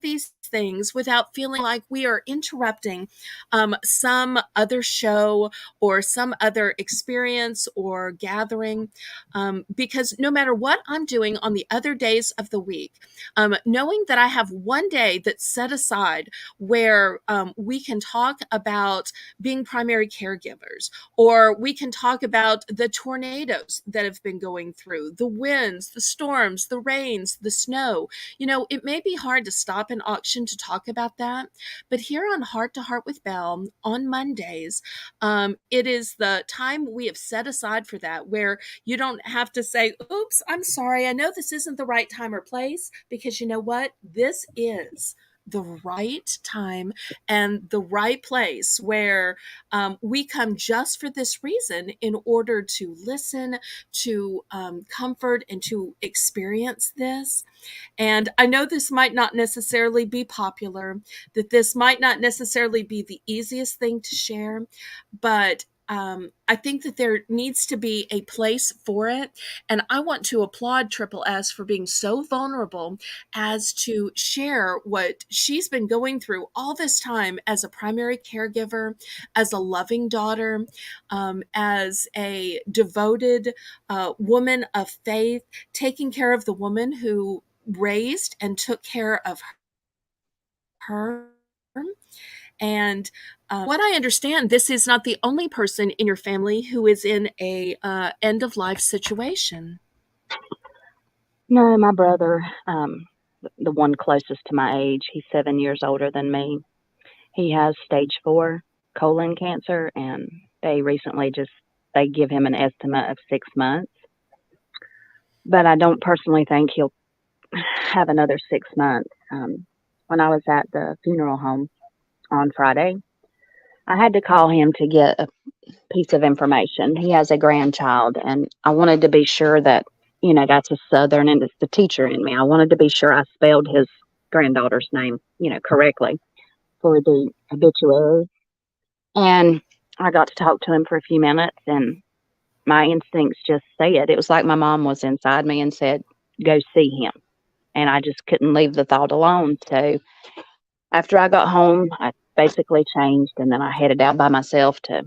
these things without feeling like we are interrupting some other show or some other experience or gathering. Because no matter what I'm doing on the other days of the week, knowing that I have one day that's set aside where we can talk about being primary caregivers, or we can talk about the tornadoes that have been going through, the winds, the storms, the rains, the snow. It may be hard to stop an auction to talk about that, but here on Heart to Heart with Belle on Mondays, it is the time we have set aside for that, where you don't have to say, oops, I'm sorry, I know this isn't the right time or place, because you know what? This is the right time and the right place where we come just for this reason, in order to listen, to comfort, and to experience this. And I know this might not necessarily be popular, that this might not necessarily be the easiest thing to share, but I think that there needs to be a place for it. And I want to applaud Triple S for being so vulnerable as to share what she's been going through all this time as a primary caregiver, as a loving daughter, as a devoted woman of faith, taking care of the woman who raised and took care of her. And what I understand, this is not the only person in your family who is in a end of life situation. No, my brother, the one closest to my age, he's 7 years older than me. He has stage 4 colon cancer, and they recently they give him an estimate of 6 months. But I don't personally think he'll have another 6 months. When I was at the funeral home on Friday, I had to call him to get a piece of information. He has a grandchild, and I wanted to be sure that, that's a Southern, and it's the teacher in me. I wanted to be sure I spelled his granddaughter's name, correctly for the obituary. And I got to talk to him for a few minutes, and my instincts just said, it was like my mom was inside me and said, go see him. And I just couldn't leave the thought alone. So after I got home, I basically changed, and then I headed out by myself to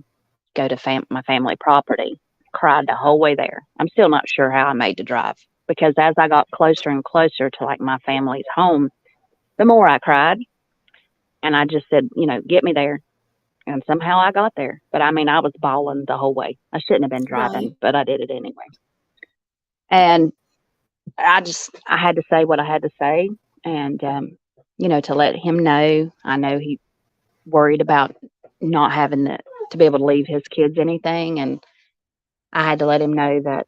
go to my family property. Cried the whole way there. I'm still not sure how I made the drive, because as I got closer and closer to like my family's home, the more I cried. And I just said, get me there. And somehow I got there. But I mean, I was bawling the whole way. I shouldn't have been Right. driving, but I did it anyway. And I had to say what I had to say. And, to let him know. I know he worried about not having to be able to leave his kids anything. And I had to let him know that,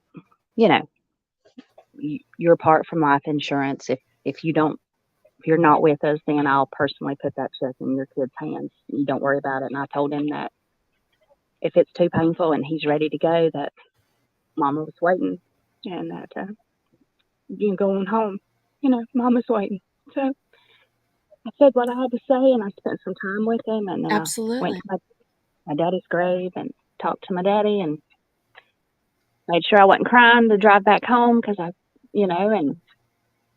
you know, you're apart from life insurance. If you're not with us, then I'll personally put that check in your kid's hands. You don't worry about it. And I told him that if it's too painful and he's ready to go, that Mama was waiting, and that you can go on home. Mama's waiting. So I said what I had to say, and I spent some time with him, and then I went Absolutely. to my daddy's grave and talked to my daddy, and made sure I wasn't crying to drive back home, because I and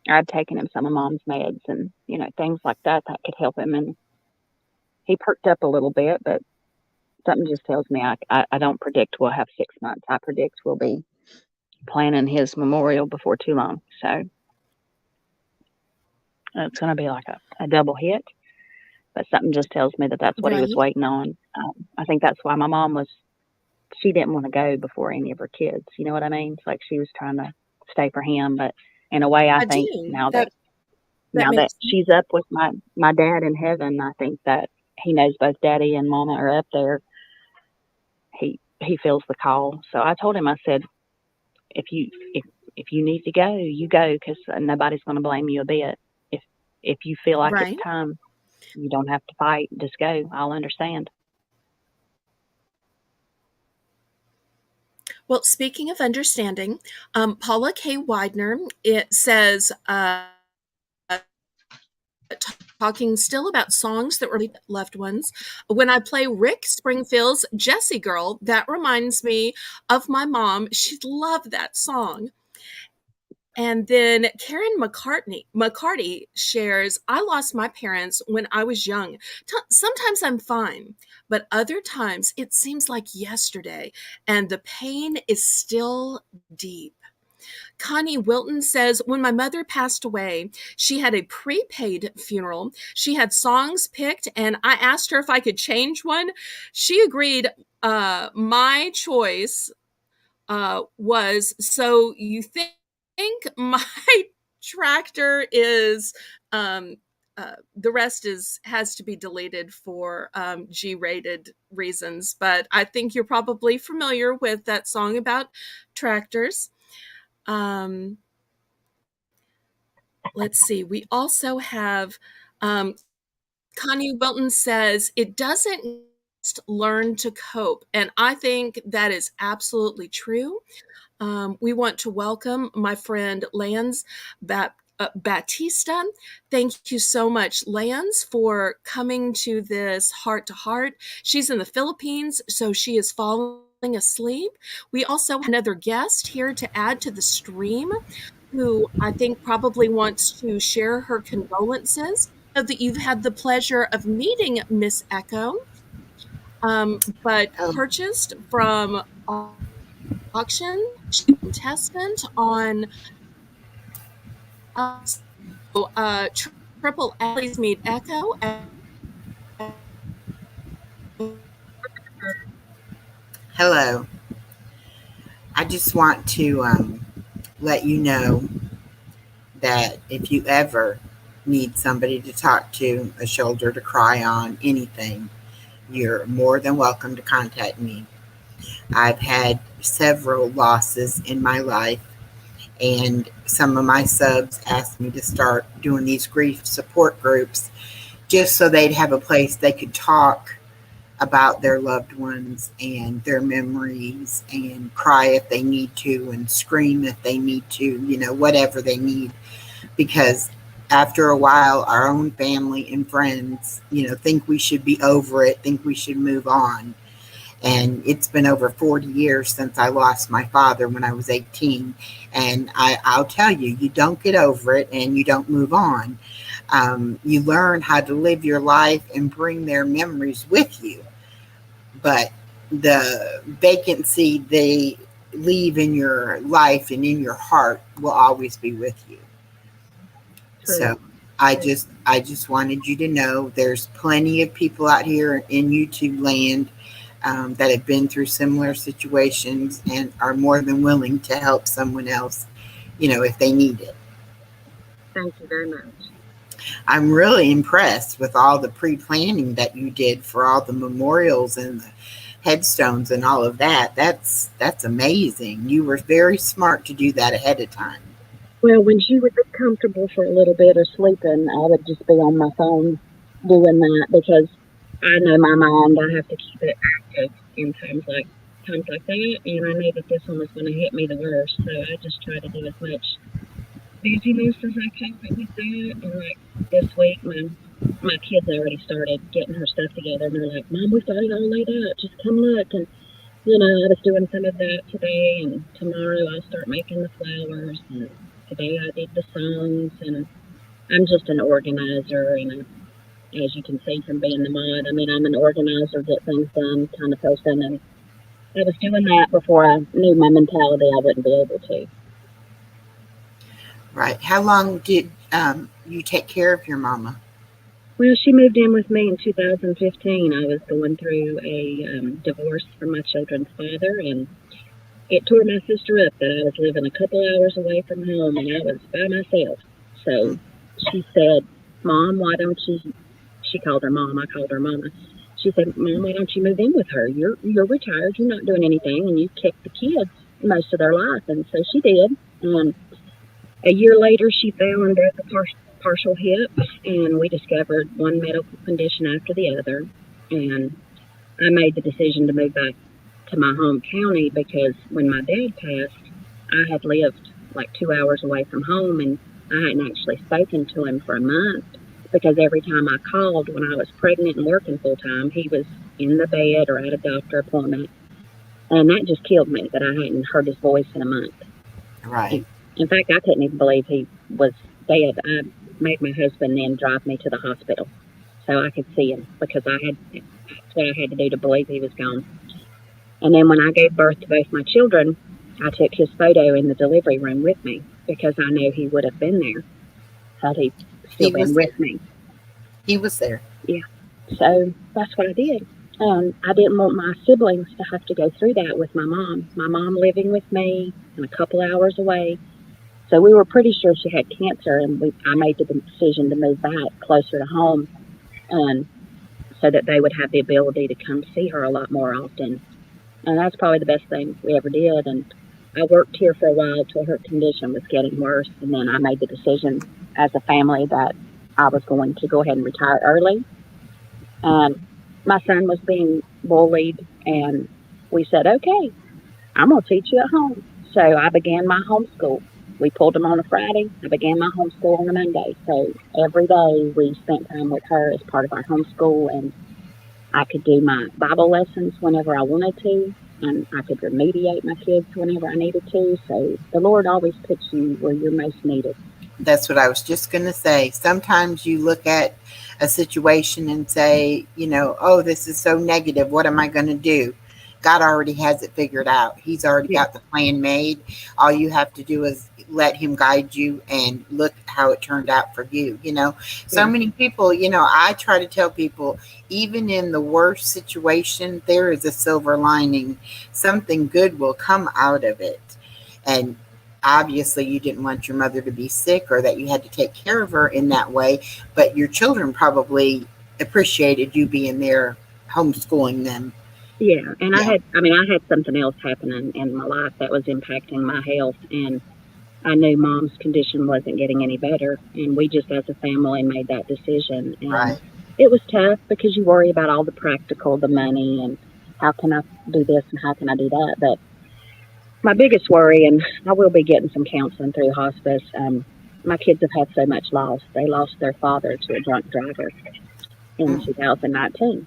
I'd taken him some of mom's meds and, things like that that could help him. And he perked up a little bit, but something just tells me I don't predict we'll have 6 months. I predict we'll be planning his memorial before too long. So it's going to be like a double hit, but something just tells me that that's what he was Right. waiting on. I think that's why my mom she didn't want to go before any of her kids. You know what I mean? It's like she was trying to stay for him, but in a way, I I think do. now that That now that makes sense. she's up with my dad in heaven, I think that he knows both daddy and mama are up there. He feels the call. So I told him, I said, if you if if you need to go, you go because nobody's going to blame you a bit. If if you feel like it's Right. time, you don't have to fight. Just go. I'll understand. Well, speaking of understanding, Paula K. Widener, it says, talking still about songs that were loved ones. When I play Rick Springfield's Jessie Girl, that reminds me of my mom. She loved that song. And then Karen McCarty shares, I lost my parents when I was young. Sometimes I'm fine, but other times it seems like yesterday, and the pain is still deep. Connie Wilton says, when my mother passed away, she had a prepaid funeral. She had songs picked, and I asked her if I could change one. She agreed. My choice was, so you think my tractor is the rest is has to be deleted for G-rated reasons, but I think you're probably familiar with that song about tractors. um let's see, we also have um Connie Wilton says it doesn't learn to cope, and I think that is absolutely true. We want to welcome my friend Lance Batista. Thank you so much, Lance, for coming to this heart to heart. She's in the Philippines, so she is falling asleep. We also have another guest here to add to the stream who I think probably wants to share her condolences. So that you've had the pleasure of meeting Miss Echo, but Oh, purchased from auction, contestant on uh, Triple Ellie's Meet Echo. hello. I just want to let you know that if you ever need somebody to talk to, a shoulder to cry on, anything, you're more than welcome to contact me. I've had several losses in my life, and some of my subs asked me to start doing these grief support groups just so they'd have a place they could talk about their loved ones and their memories and cry if they need to and scream if they need to, whatever they need. Because after a while, our own family and friends, think we should be over it, think we should move on. And it's been over 40 years since I lost my father when I was 18. And I'll tell you, you don't get over it and you don't move on. You learn how to live your life and bring their memories with you. But the vacancy they leave in your life and in your heart will always be with you. So True. I just wanted you to know there's plenty of people out here in YouTube land that have been through similar situations and are more than willing to help someone else, if they need it. Thank you very much. I'm really impressed with all the pre-planning that you did for all the memorials and the headstones and all of that. That's amazing. You were very smart to do that ahead of time. Well, when she would be comfortable for a little bit or sleeping, I would just be on my phone doing that because I know my mind, I have to keep it active in times like that, and I know that this one was going to hit me the worst, so I just try to do as much busyness as I can with that. And like this week, my kids already started getting her stuff together, and they're like, "Mom, we've got it all laid out. Just come look." And I was doing some of that today, and tomorrow I'll start making the flowers. And today I did the songs, and I'm just an organizer, and as you can see from being the mod, I mean, I'm an organizer, get things done kind of person, and I was doing that before I knew my mentality I wouldn't be able to. Right. How long did you take care of your mama? Well, she moved in with me in 2015. I was going through a divorce from my children's father, and it tore my sister up that I was living a couple hours away from home and I was by myself. So she said, Mom, why don't you, she called her mom, I called her mama. She said, Mom, why don't you move in with her? You're retired, you're not doing anything, and you kept the kids most of their life. And so she did. And a year later, she fell and broke a partial hip, and we discovered one medical condition after the other. And I made the decision to move back to my home county because when my dad passed, I had lived like 2 hours away from home, and I hadn't actually spoken to him for a month because every time I called when I was pregnant and working full time, he was in the bed or at a doctor appointment. And that just killed me that I hadn't heard his voice in a month. Right. In fact, I couldn't even believe he was dead. I made my husband then drive me to the hospital so I could see him because that's what I had to do to believe he was gone. And then when I gave birth to both my children, I took his photo in the delivery room with me because I knew he would have been there had he still He been was with there. me. He was there. Yeah. So that's what I did. And I didn't want my siblings to have to go through that with my mom. My mom living with me and a couple hours away. So we were pretty sure she had cancer, and I made the decision to move back closer to home, and so that they would have the ability to come see her a lot more often. And that's probably the best thing we ever did. And I worked here for a while till her condition was getting worse. And then I made the decision as a family that I was going to go ahead and retire early. And my son was being bullied, and we said, okay, I'm going to teach you at home. So I began my homeschool. We pulled him on a Friday. I began my homeschool on a Monday. So every day we spent time with her as part of our homeschool, and I could do my Bible lessons whenever I wanted to, and I could remediate my kids whenever I needed to. So the Lord always puts you where you're most needed. That's what I was just going to say. Sometimes you look at a situation and say, oh, this is so negative. What am I going to do? God already has it figured out. He's already Yeah, got the plan made. All you have to do is let him guide you and look how it turned out for you. So yeah, many people, I try to tell people, even in the worst situation, there is a silver lining. Something good will come out of it. And obviously you didn't want your mother to be sick or that you had to take care of her in that way, but your children probably appreciated you being there homeschooling them. yeah. And Yeah. I had something else happening in my life that was impacting my health, and I knew Mom's condition wasn't getting any better, and we just as a family made that decision. And Right. it was tough because you worry about all the practical, the money, and how can I do this and how can I do that. But my biggest worry, and I will be getting some counseling through hospice. My kids have had so much loss. They lost their father to a drunk driver in Mm. 2019,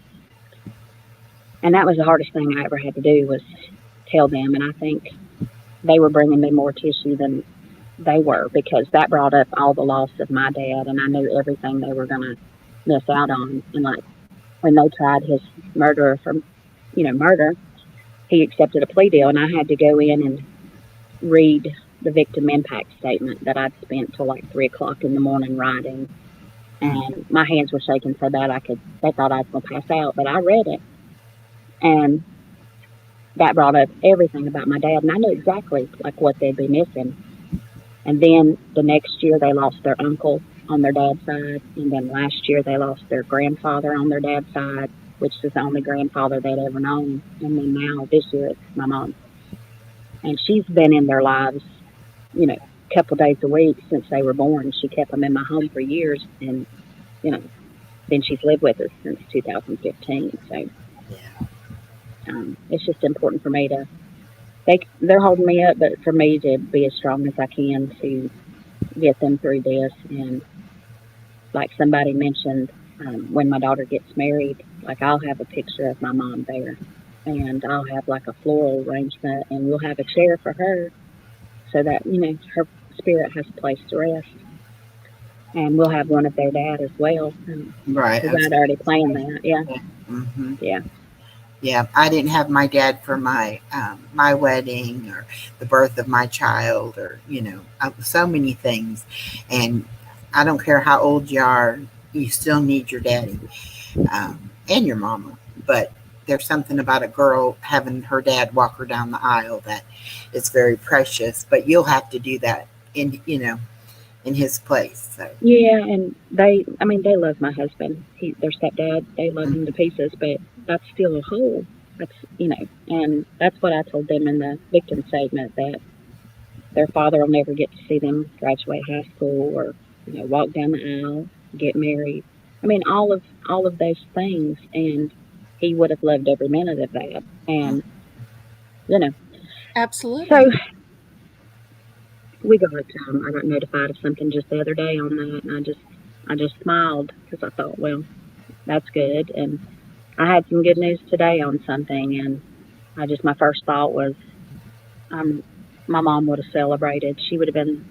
and that was the hardest thing I ever had to do was tell them. And I think they were bringing me more tissue than they were because that brought up all the loss of my dad, and I knew everything they were going to miss out on. And like when they tried his murderer for, murder, he accepted a plea deal, and I had to go in and read the victim impact statement that I'd spent till like 3 o'clock in the morning writing. Mm. And my hands were shaking so bad they thought I was going to pass out, but I read it. And that brought up everything about my dad. And I knew exactly like what they'd be missing. And then the next year they lost their uncle on their dad's side. And then last year they lost their grandfather on their dad's side, which is the only grandfather they'd ever known. And then now this year it's my mom. And she's been in their lives, a couple days a week since they were born. She kept them in my home for years. And, you know, then she's lived with us since 2015. So Yeah. it's just important for me they're holding me up, but for me to be as strong as I can to get them through this. And like somebody mentioned, when my daughter gets married, like I'll have a picture of my mom there, and I'll have like a floral arrangement, and we'll have a chair for her so that her spirit has a place to rest. And we'll have one of their dad as well. Right. Because I'd already planned that. Yeah, Mm-hmm. yeah. Yeah, I didn't have my dad for my wedding or the birth of my child, or so many things. And I don't care how old you are, you still need your daddy, and your mama. But there's something about a girl having her dad walk her down the aisle that is very precious. But you'll have to do that in his place. So. Yeah, and I mean, they love my husband. Their stepdad, they love him to pieces, but that's still a hole. And that's what I told them in the victim statement, that their father will never get to see them graduate high school or, walk down the aisle, get married. I mean, all of those things, and he would have loved every minute of that. And, you know, so Absolutely. I got notified of something just the other day on that, and I just smiled because I thought, well, that's good. And I had some good news today on something, and my first thought was, um, my mom would have celebrated. She would have been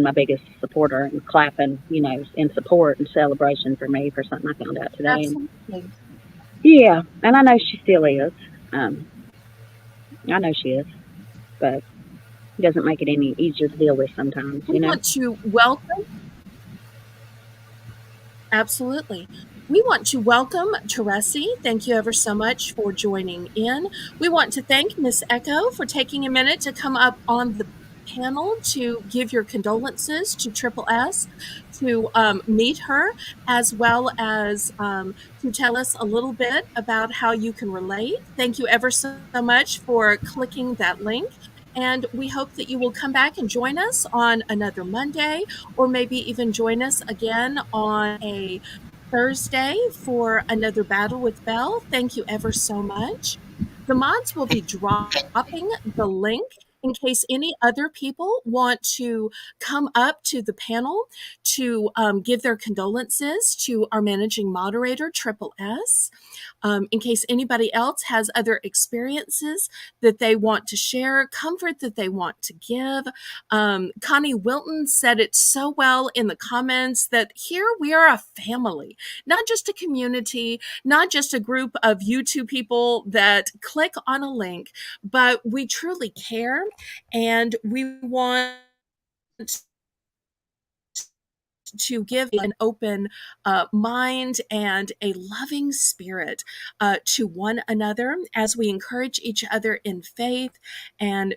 my biggest supporter and clapping, in support and celebration for me for something I found out today. And Absolutely. yeah, and I know she still is. Um, I know she is, but it doesn't make it any easier to deal with sometimes, We want to welcome Absolutely. We want to welcome Teresi. Thank you ever so much for joining in. We want to thank Miss Echo for taking a minute to come up on the panel to give your condolences to Triple S, to meet her, as well as to tell us a little bit about how you can relate. Thank you ever so much for clicking that link. And we hope that you will come back and join us on another Monday, or maybe even join us again on a Thursday for another Battle with Belle. Thank you ever so much. The mods will be dropping the link in case any other people want to come up to the panel to give their condolences to our managing moderator, Triple S. In case anybody else has other experiences that they want to share, comfort that they want to give. Connie Wilton said it so well in the comments that here we are a family, not just a community, not just a group of YouTube people that click on a link, but we truly care, and we want to give an open mind and a loving spirit to one another as we encourage each other in faith. And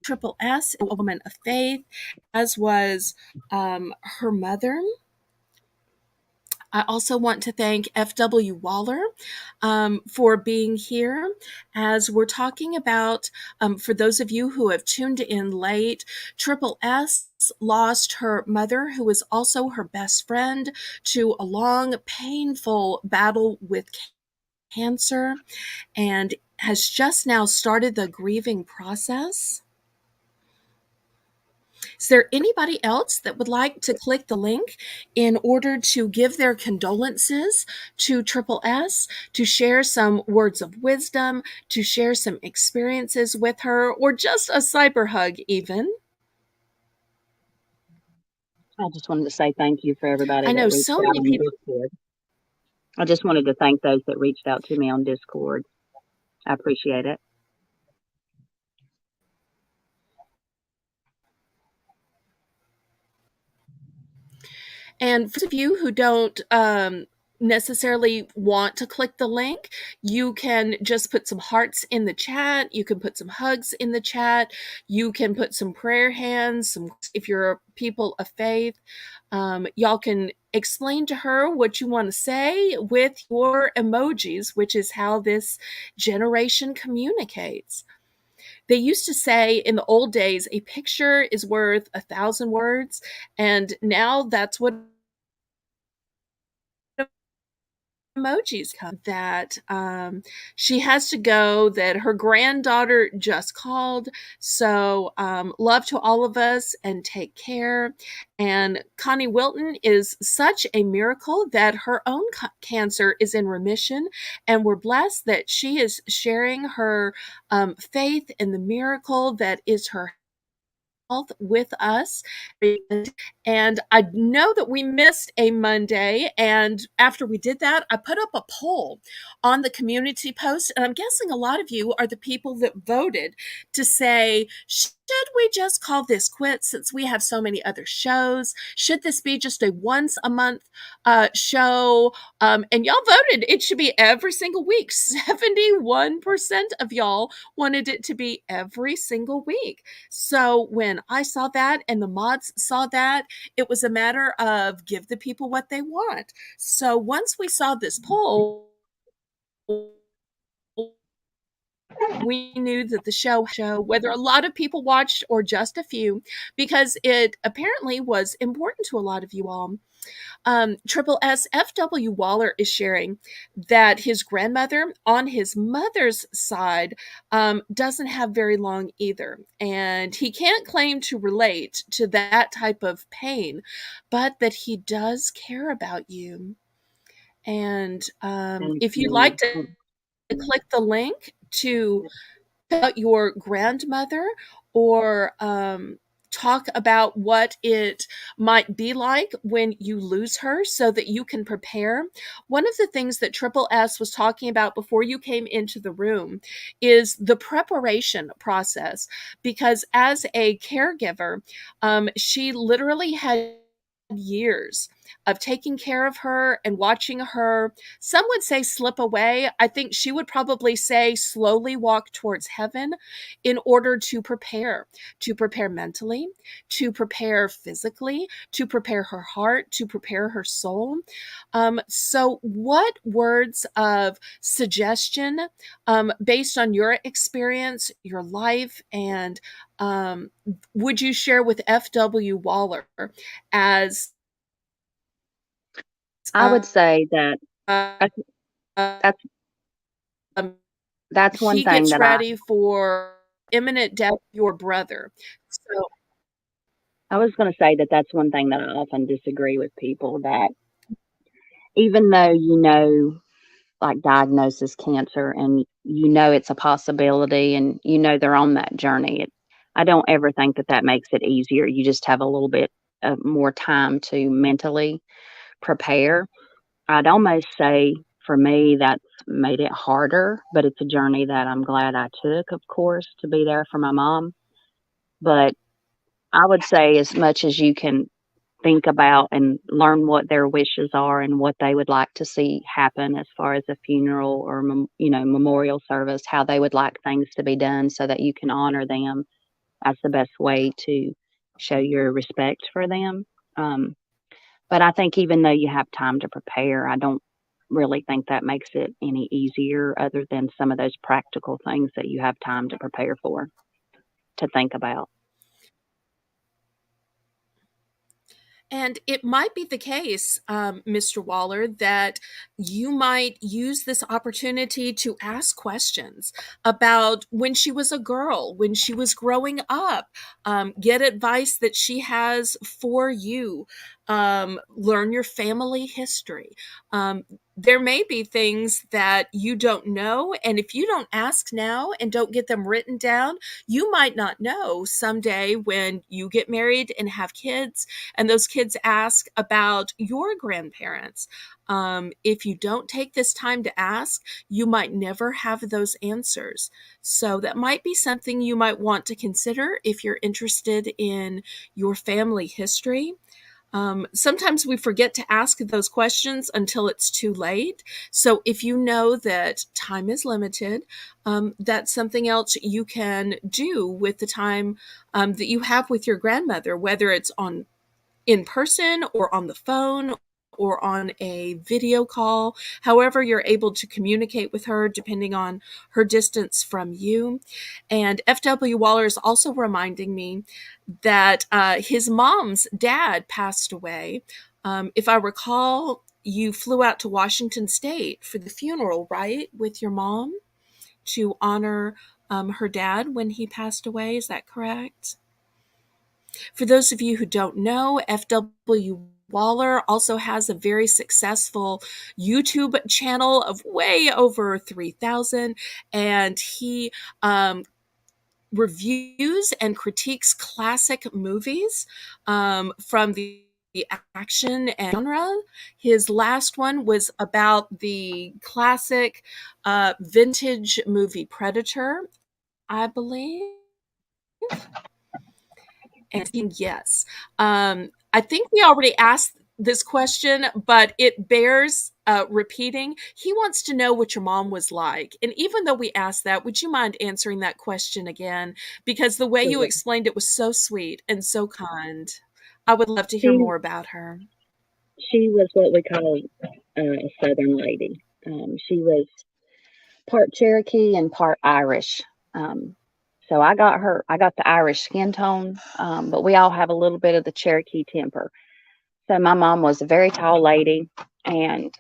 Triple S, a woman of faith, as was her mother. I also want to thank F.W. Waller for being here as we're talking about, for those of you who have tuned in late, Triple S lost her mother, who was also her best friend, to a long, painful battle with cancer, and has just now started the grieving process. Is there anybody else that would like to click the link in order to give their condolences to Triple S, to share some words of wisdom, to share some experiences with her, or just a cyber hug even? I just wanted to say thank you for everybody I know that reached so out many on people. Discord. I just wanted to thank those that reached out to me on Discord. I appreciate it. And for those of you who don't necessarily want to click the link, you can just put some hearts in the chat. You can put some hugs in the chat. You can put some prayer hands. If you're people of faith, y'all can explain to her what you want to say with your emojis, which is how this generation communicates. They used to say in the old days, a picture is worth 1,000 words, and now that's what emojis come. That she has to go, that her granddaughter just called. So love to all of us and take care. And Connie Wilton is such a miracle that her own cancer is in remission, and we're blessed that she is sharing her faith in the miracle that is her with us. And I know that we missed a Monday. And after we did that, I put up a poll on the community post. And I'm guessing a lot of you are the people that voted to say, should we just call this quits since we have so many other shows? Should this be just a once a month show? And y'all voted it should be every single week. 71% of y'all wanted it to be every single week. So when I saw that and the mods saw that, it was a matter of give the people what they want. So once we saw this poll, we knew that the show, whether a lot of people watched or just a few, because it apparently was important to a lot of you all. Triple S F.W. Waller is sharing that his grandmother on his mother's side doesn't have very long either. And he can't claim to relate to that type of pain, but that he does care about you. And Thank if you'd like you. to click the link to about your grandmother or talk about what it might be like when you lose her so that you can prepare. One of the things that Triple S was talking about before you came into the room is the preparation process, because as a caregiver, she literally had years of taking care of her and watching her, some would say slip away. I think she would probably say slowly walk towards heaven in order to prepare mentally, to prepare physically, to prepare her heart, to prepare her soul. So, what words of suggestion, based on your experience, your life, and would you share with F.W. Waller as I would say that uh, I th- that's that's one he thing gets that I ready for imminent death of your brother. So, I was going to say that that's one thing that I often disagree with people, that even though like diagnosis cancer and it's a possibility and they're on that journey, I don't ever think that that makes it easier. You just have a little bit of more time to mentally prepare. I'd almost say for me that's made it harder, but it's a journey that I'm glad I took, of course, to be there for my mom. But I would say as much as you can think about and learn what their wishes are and what they would like to see happen as far as a funeral or memorial service, how they would like things to be done so that you can honor them as the best way to show your respect for them. Um, but I think even though you have time to prepare, I don't really think that makes it any easier, other than some of those practical things that you have time to prepare for, to think about. and it might be the case, Mr. Waller, that you might use this opportunity to ask questions about when she was a girl, when she was growing up, get advice that she has for you, learn your family history. There may be things that you don't know, and if you don't ask now and don't get them written down, you might not know someday when you get married and have kids and those kids ask about your grandparents. If you don't take this time to ask, you might never have those answers. So that might be something you might want to consider if you're interested in your family history. Sometimes we forget to ask those questions until it's too late. So if you know that time is limited, that's something else you can do with the time that you have with your grandmother, whether it's on in person or on the phone or on a video call, however you're able to communicate with her depending on her distance from you. And F.W. Waller is also reminding me that his mom's dad passed away. If I recall, you flew out to Washington State for the funeral, right, with your mom to honor her dad when he passed away. Is that correct? For those of you who don't know, F.W. Waller also has a very successful YouTube channel of way over 3,000, and he reviews and critiques classic movies from the action and genre. His last one was about the classic vintage movie Predator, I believe. And yes, I think we already asked this question, but it bears repeating. He wants to know what your mom was like. And even though we asked that, would you mind answering that question again? Because the way you Sure. explained it was so sweet and so kind. I would love to hear She more about her. she was what we call a Southern lady. She was part Cherokee and part Irish. Um, so I got the Irish skin tone, but we all have a little bit of the Cherokee temper. So my mom was a very tall lady and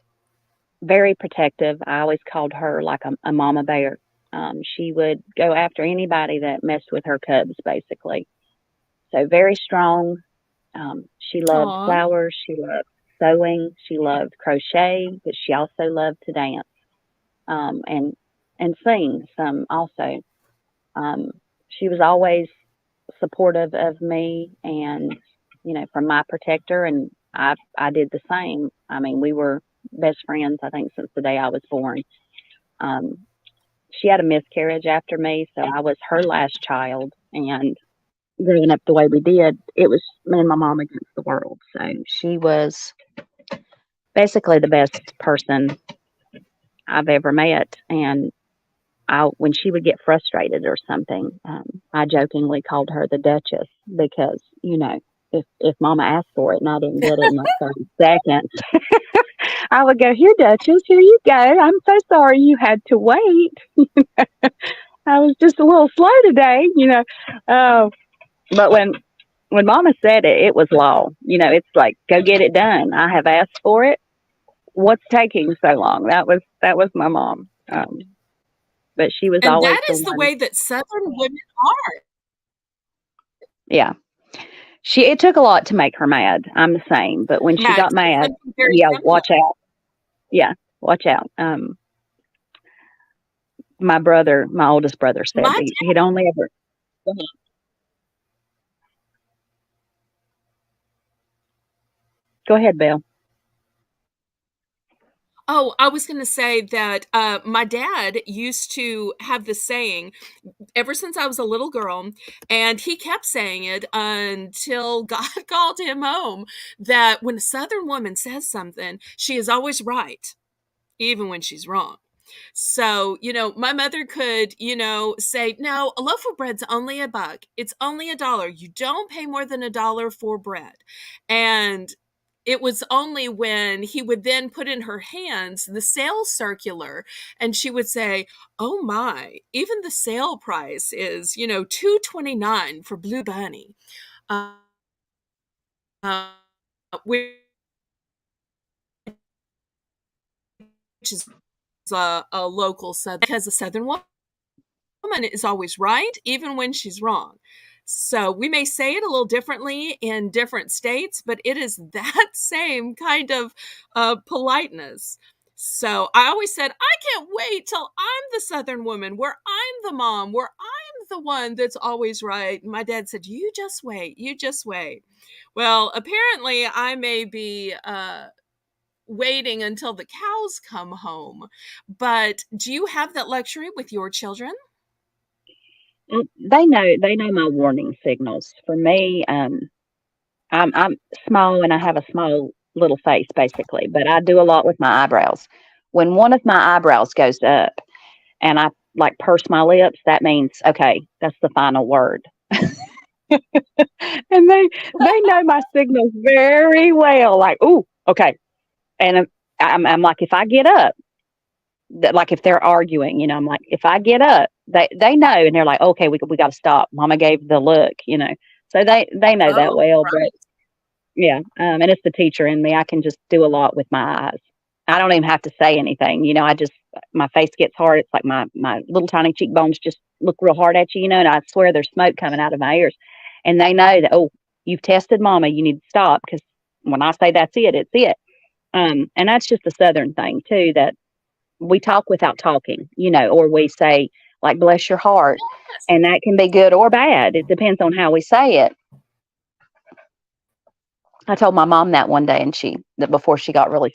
very protective. I always called her like a mama bear. She would go after anybody that messed with her cubs, basically. So very strong. She loved Aw. flowers. She loved sewing. She loved crochet, but she also loved to dance um, and and sing some also. Um, she was always supportive of me and from my protector, and I did the same. I mean, we were best friends, I think, since the day I was born. Um, she had a miscarriage after me, so I was her last child, and growing up the way we did, it was me and my mom against the world. So she was basically the best person I've ever met. And when she would get frustrated or something, I jokingly called her the Duchess because, if Mama asked for it and I didn't get it in like 30 seconds, I would go, "Here, Duchess, here you go. I'm so sorry you had to wait. I was just a little slow today." But when Mama said it, it was law. It's like, go get it done. I have asked for it. What's taking so long? That was my mom. But she was And always that the is the one. way that Southern women are. Yeah. It took a lot to make her mad. I'm the same. But when she Yeah, it got takes mad, something very yeah, simple. watch out. Yeah, watch out. My oldest brother said My he'd only ever. Go ahead. Go ahead, Bill. Oh, I was going to say that my dad used to have this saying ever since I was a little girl, and he kept saying it until God called him home, that when a Southern woman says something, she is always right, even when she's wrong. So, my mother could, say, no, a loaf of bread's only $1. It's only $1. You don't pay more than $1 for bread. And it was only when he would then put in her hands the sales circular and she would say, oh my, even the sale price is, $2.29 for Blue Bunny. Uh, which is a local Southern, because a Southern woman is always right, even when she's wrong. So we may say it a little differently in different states, but it is that same kind of politeness. So I always said, I can't wait till I'm the Southern woman, where I'm the mom, where I'm the one that's always right. And my dad said, you just wait, you just wait. Well, apparently I may be waiting until the cows come home, but do you have that luxury with your children? They know my warning signals. For me, I'm small and I have a small little face basically, but I do a lot with my eyebrows. When one of my eyebrows goes up and I like purse my lips, that means okay, that's the final word. And they know my signals very well. Like, ooh, okay. And I'm like, if I get up, like if they're arguing, I'm like, if I get up, they know, and they're like, okay, we got to stop. Mama gave the look. So they know that Oh, well. But right. yeah, and it's the teacher in me. I can just do a lot with my eyes. I don't even have to say anything. I just my face gets hard. It's like my little tiny cheekbones just look real hard at you. And I swear there's smoke coming out of my ears, and they know that. Oh, you've tested Mama. You need to stop because when I say that's it, it's it. And that's just a Southern thing too. That we talk without talking. Or we say like bless your heart. Yes. And that can be good or bad. It depends on how we say it. I told my mom that one day, and that before she got really,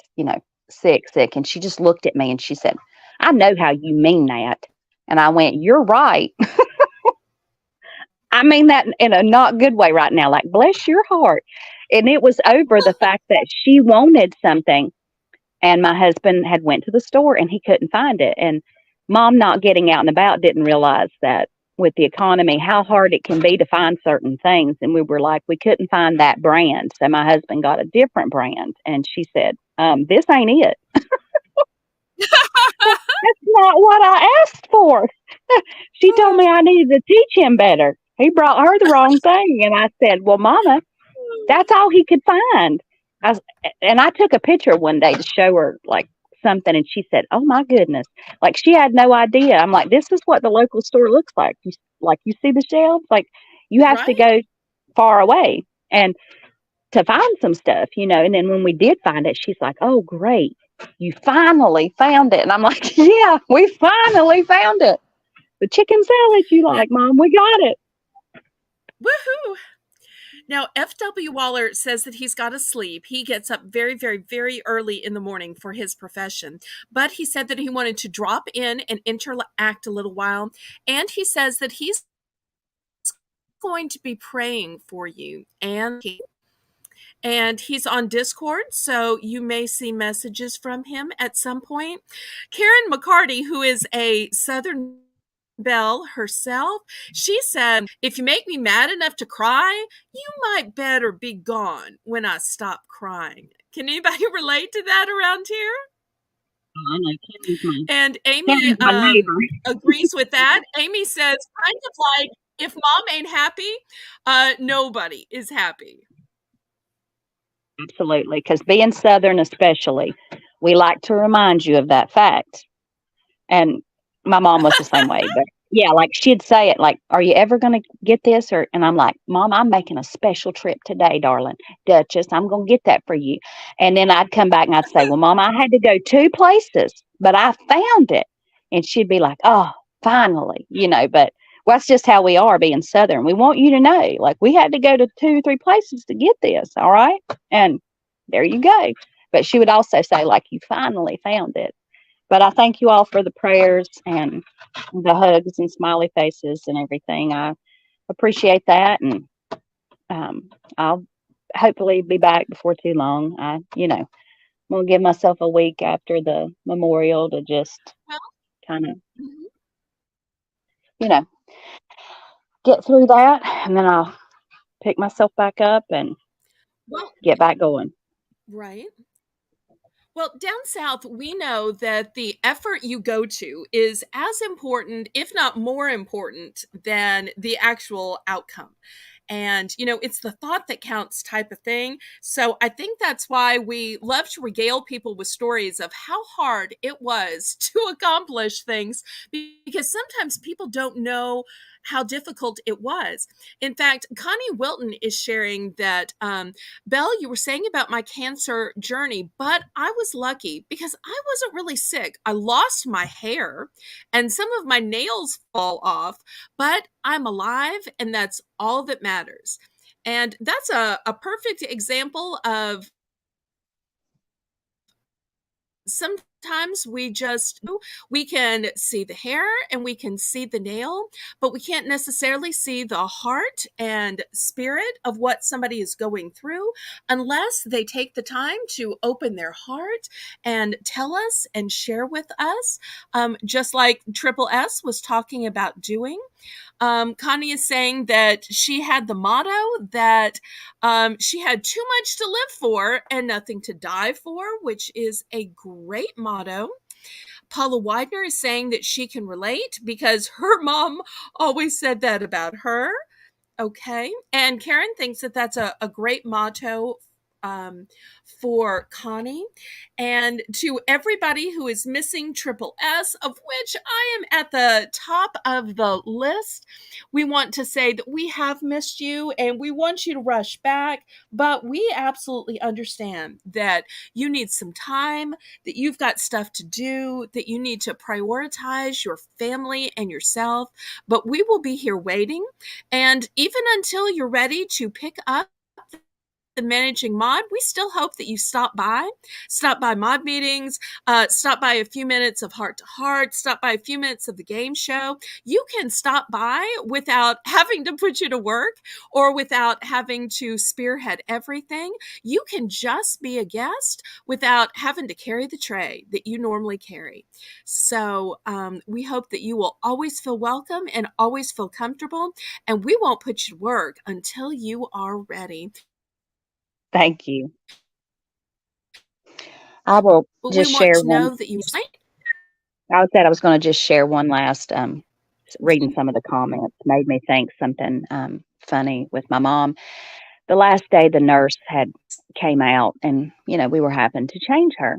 sick, and she just looked at me and she said, I know how you mean that. And I went, you're right. I mean that in a not good way right now, like bless your heart. And it was over the fact that she wanted something, and my husband had went to the store and he couldn't find it. And mom, not getting out and about, didn't realize that with the economy, how hard it can be to find certain things. And we were like, we couldn't find that brand. So my husband got a different brand. And she said, this ain't it. That's not what I asked for. She told me I needed to teach him better. He brought her the wrong thing. And I said, well, Mama, that's all he could find. I, and I took a picture one day to show her like something, and she said, "Oh my goodness!" Like she had no idea. I'm like, "This is what the local store looks like. You see the shelves? Like you have to Right? go far away and to find some stuff, And then when we did find it, she's like, "Oh great, you finally found it." And I'm like, "Yeah, we finally found it. The chicken salad you Now, like, Mom. We got it." woohoo! Now, F.W. Waller says that he's got to sleep. He gets up very, very, very early in the morning for his profession. But he said that he wanted to drop in and interact a little while. And he says that he's going to be praying for you. And he's on Discord, so you may see messages from him at some point. Karen McCarty, who is a Southern Belle herself, she said, if you make me mad enough to cry, you might better be gone when I stop crying. Can anybody relate to that around here? I know And Amy Karen's my neighbor. agrees with that. Amy says, kind of like, if mom ain't happy, nobody is happy. Absolutely, because being Southern especially, we like to remind you of that fact. And my mom was the same way. But yeah, like she'd say it like, "Are you ever going to get this?" And I'm like, "Mom, I'm making a special trip today, darling. Duchess, I'm going to get that for you." And then I'd come back and I'd say, "Well, Mom, I had to go 2 places, but I found it." And she'd be like, "Oh, finally." But that's just how we are being Southern. We want you to know, like, we had to go to 2 or 3 places to get this. All right. And there you go. But she would also say, like, "You finally found it." But I thank you all for the prayers and the hugs and smiley faces and everything. I appreciate that. And I'll hopefully be back before too long. I'm going to give myself a week after the memorial to just Well, kind of, mhm. you know, get through that. And then I'll pick myself back up and Well, get back going. right. Well, down south, we know that the effort you go to is as important, if not more important, than the actual outcome. And, it's the thought that counts type of thing. So I think that's why we love to regale people with stories of how hard it was to accomplish things, because sometimes people don't know how difficult it was. In fact, Connie Wilton is sharing that, Belle, you were saying about my cancer journey, but I was lucky because I wasn't really sick. I lost my hair and some of my nails fall off, but I'm alive, and that's all that matters. And that's a perfect example of sometimes we can see the hair and we can see the nail, but we can't necessarily see the heart and spirit of what somebody is going through unless they take the time to open their heart and tell us and share with us, just like Triple S was talking about doing. Connie is saying that she had the motto that she had too much to live for and nothing to die for, which is a great motto. Paula Widener is saying that she can relate because her mom always said that about her. Okay. And Karen thinks that that's a great motto for Connie. And to everybody who is missing Triple S, of which I am at the top of the list, we want to say that we have missed you and we want you to rush back, but we absolutely understand that you need some time, that you've got stuff to do, that you need to prioritize your family and yourself. But we will be here waiting. And even until you're ready to pick up the managing mod, we still hope that you stop by mod meetings, stop by a few minutes of heart to heart, stop by a few minutes of the game show. You can stop by without having to put you to work or without having to spearhead everything. You can just be a guest without having to carry the tray that you normally carry. So we hope that you will always feel welcome and always feel comfortable, and we won't put you to work until you are ready. Thank you. I will But we just want share to one. know that you I said I was going to just share one last, reading some of the comments made me think something funny with my mom. The last day the nurse had came out and, we were having to change her.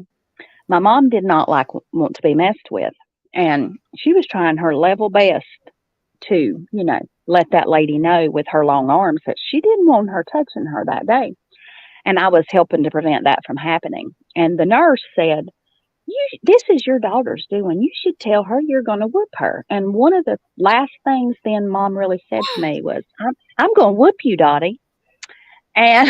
My mom did not want to be messed with. And she was trying her level best to, let that lady know with her long arms that she didn't want her touching her that day. And I was helping to prevent that from happening. And the nurse said, this is your daughter's doing. You should tell her you're going to whoop her. And one of the last things then Mom really said to me was, I'm going to whoop you, Dottie. And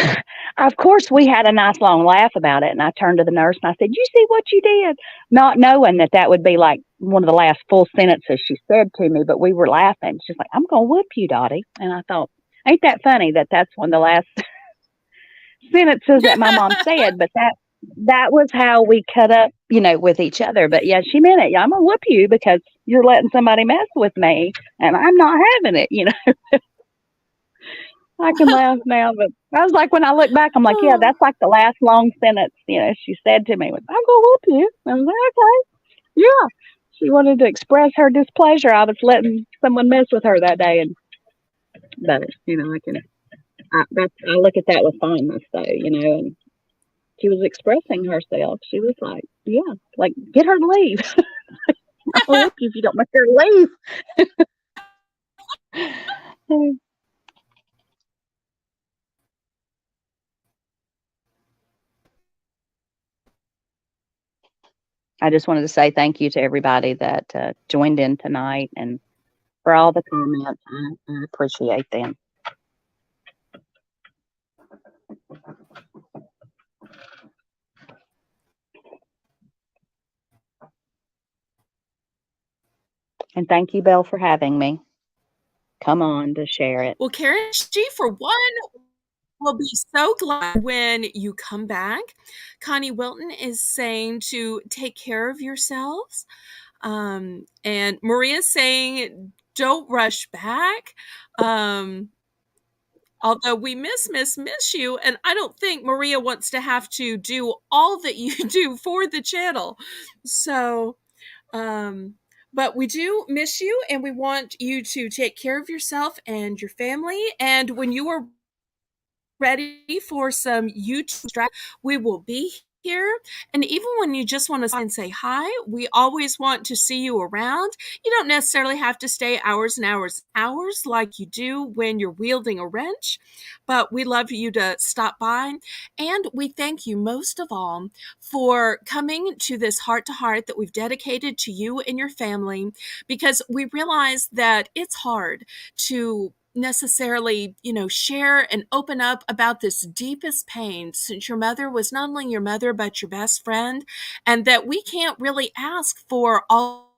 of course, we had a nice long laugh about it. And I turned to the nurse and I said, you see what you did? Not knowing that would be like one of the last full sentences she said to me, but we were laughing. She's like, I'm going to whoop you, Dottie. And I thought, ain't that funny that that's one of the last sentences that my mom said, but that was how we cut up, with each other. But yeah, she meant it. Yeah, I'm going to whoop you because you're letting somebody mess with me and I'm not having it. I can laugh now, but I was like, when I look back, I'm like, yeah, that's like the last long sentence, she said to me was, I'm going to whoop you. I was like, okay. Yeah. She wanted to express her displeasure. I was letting someone mess with her that day. But, I look at that with fondness though, and she was expressing herself. She was like, yeah, like get her to leave. I'll whoop you if you don't make her leave. I just wanted to say thank you to everybody that joined in tonight and for all the comments. I appreciate them. And thank you, Belle, for having me. Come on to share it. Well, Karen, she for one will be so glad when you come back. Connie Wilton is saying to take care of yourselves. And Maria's saying don't rush back. Although we miss you, and I don't think Maria wants to have to do all that you do for the channel. So, but we do miss you, and we want you to take care of yourself and your family. And when you are ready for some YouTube, we will be here. And even when you just want to say hi, we always want to see you around. You don't necessarily have to stay hours and hours like you do when you're wielding a wrench, but we love you to stop by. And we thank you most of all for coming to this heart to heart that we've dedicated to you and your family, because we realize that it's hard to necessarily, share and open up about this deepest pain, since your mother was not only your mother, but your best friend, and that we can't really ask for all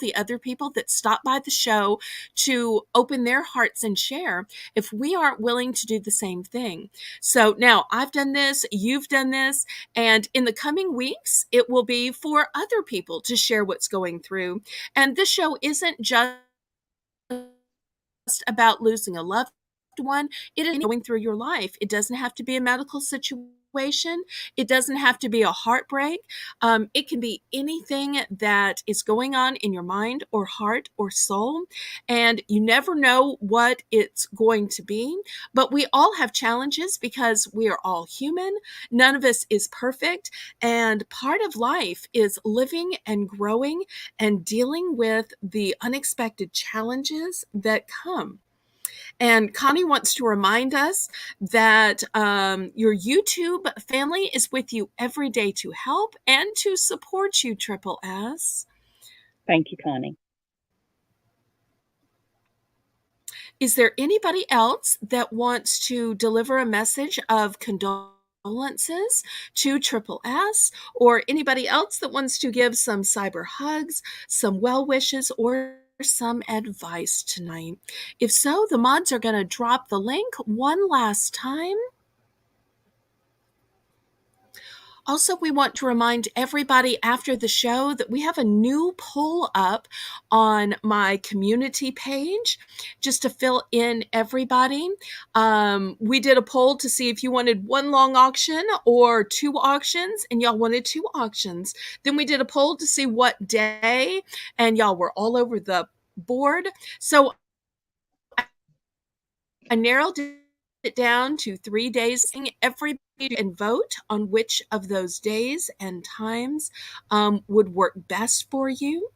the other people that stop by the show to open their hearts and share if we aren't willing to do the same thing. So now I've done this, you've done this, and in the coming weeks, it will be for other people to share what's going through. And this show isn't just about losing a loved one. It is going through your life. It doesn't have to be a medical situation. situation. It doesn't have to be a heartbreak. It can be anything that is going on in your mind or heart or soul, and you never know what it's going to be. But we all have challenges because we are all human. None of us is perfect, and part of life is living and growing and dealing with the unexpected challenges that come. And Connie wants to remind us that your YouTube family is with you every day to help and to support you, Triple S. Thank you, Connie. Is there anybody else that wants to deliver a message of condolences to Triple S, or anybody else that wants to give some cyber hugs, some well wishes, or some advice tonight? If so, the mods are going to drop the link one last time. Also, we want to remind everybody after the show that we have a new poll up on my community page just to fill in everybody. We did a poll to see if you wanted one long auction or two auctions, and y'all wanted two auctions. Then we did a poll to see what day, and y'all were all over the board. So I narrowed it down to 3 days. Everybody and vote on which of those days and times would work best for you.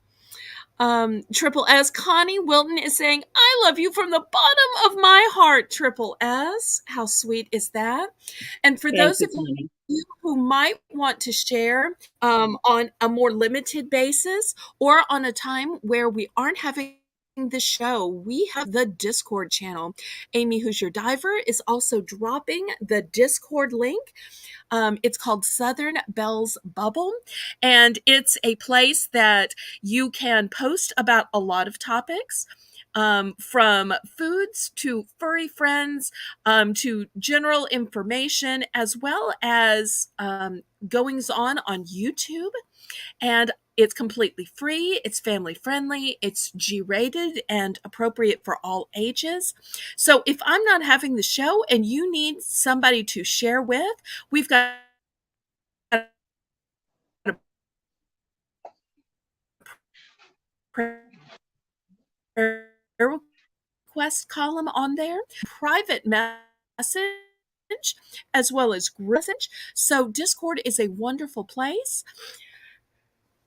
Triple S, Connie Wilton is saying, I love you from the bottom of my heart, Triple S. How sweet is that? And for Thank those you, of Connie. you who might want to share on a more limited basis or on a time where we aren't having the show, we have the Discord channel. Amy, who's your diver, is also dropping the Discord link. It's called Southern Belle's Bubble, and it's a place that you can post about a lot of topics. From foods to furry friends, to general information, as well as goings on YouTube. And it's completely free, it's family friendly, it's G-rated and appropriate for all ages. So if I'm not having the show and you need somebody to share with, we've got a prayer request column on there, private message, as well as group message. So Discord is a wonderful place.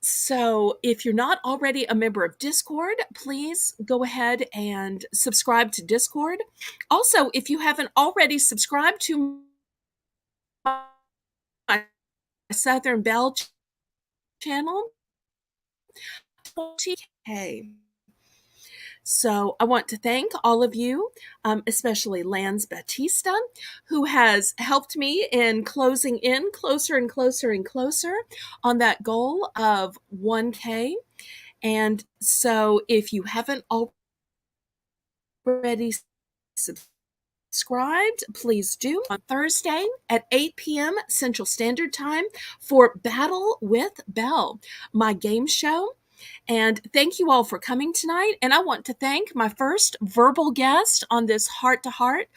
So if you're not already a member of Discord, please go ahead and subscribe to Discord. Also, if you haven't already subscribed to my Southern Belle channel, 20K. So I want to thank all of you, especially Lance Batista, who has helped me in closing in closer and closer and closer on that goal of 1K. And so if you haven't already subscribed, please do on Thursday at 8 p.m. Central Standard Time for Battle with Belle, my game show. And thank you all for coming tonight. And I want to thank my first verbal guest on this Heart to Heart,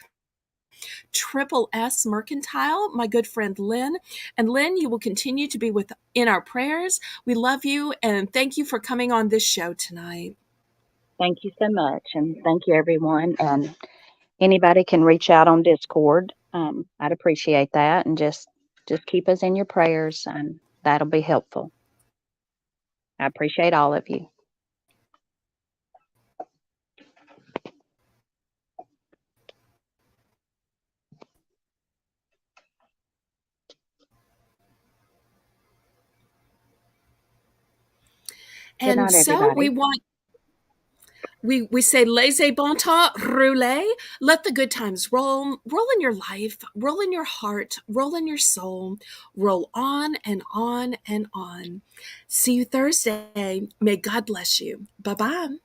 Triple S Mercantile, my good friend Lynn. And Lynn, you will continue to be in our prayers. We love you and thank you for coming on this show tonight. Thank you so much. And thank you, everyone. And anybody can reach out on Discord. I'd appreciate that. And just keep us in your prayers, and that'll be helpful. I appreciate all of you. Good And night, so everybody. we say laissez bon temps rouler. Let the good times roll in your life, roll in your heart, roll in your soul, roll on and on and on. See you Thursday. May God bless you. Bye-bye.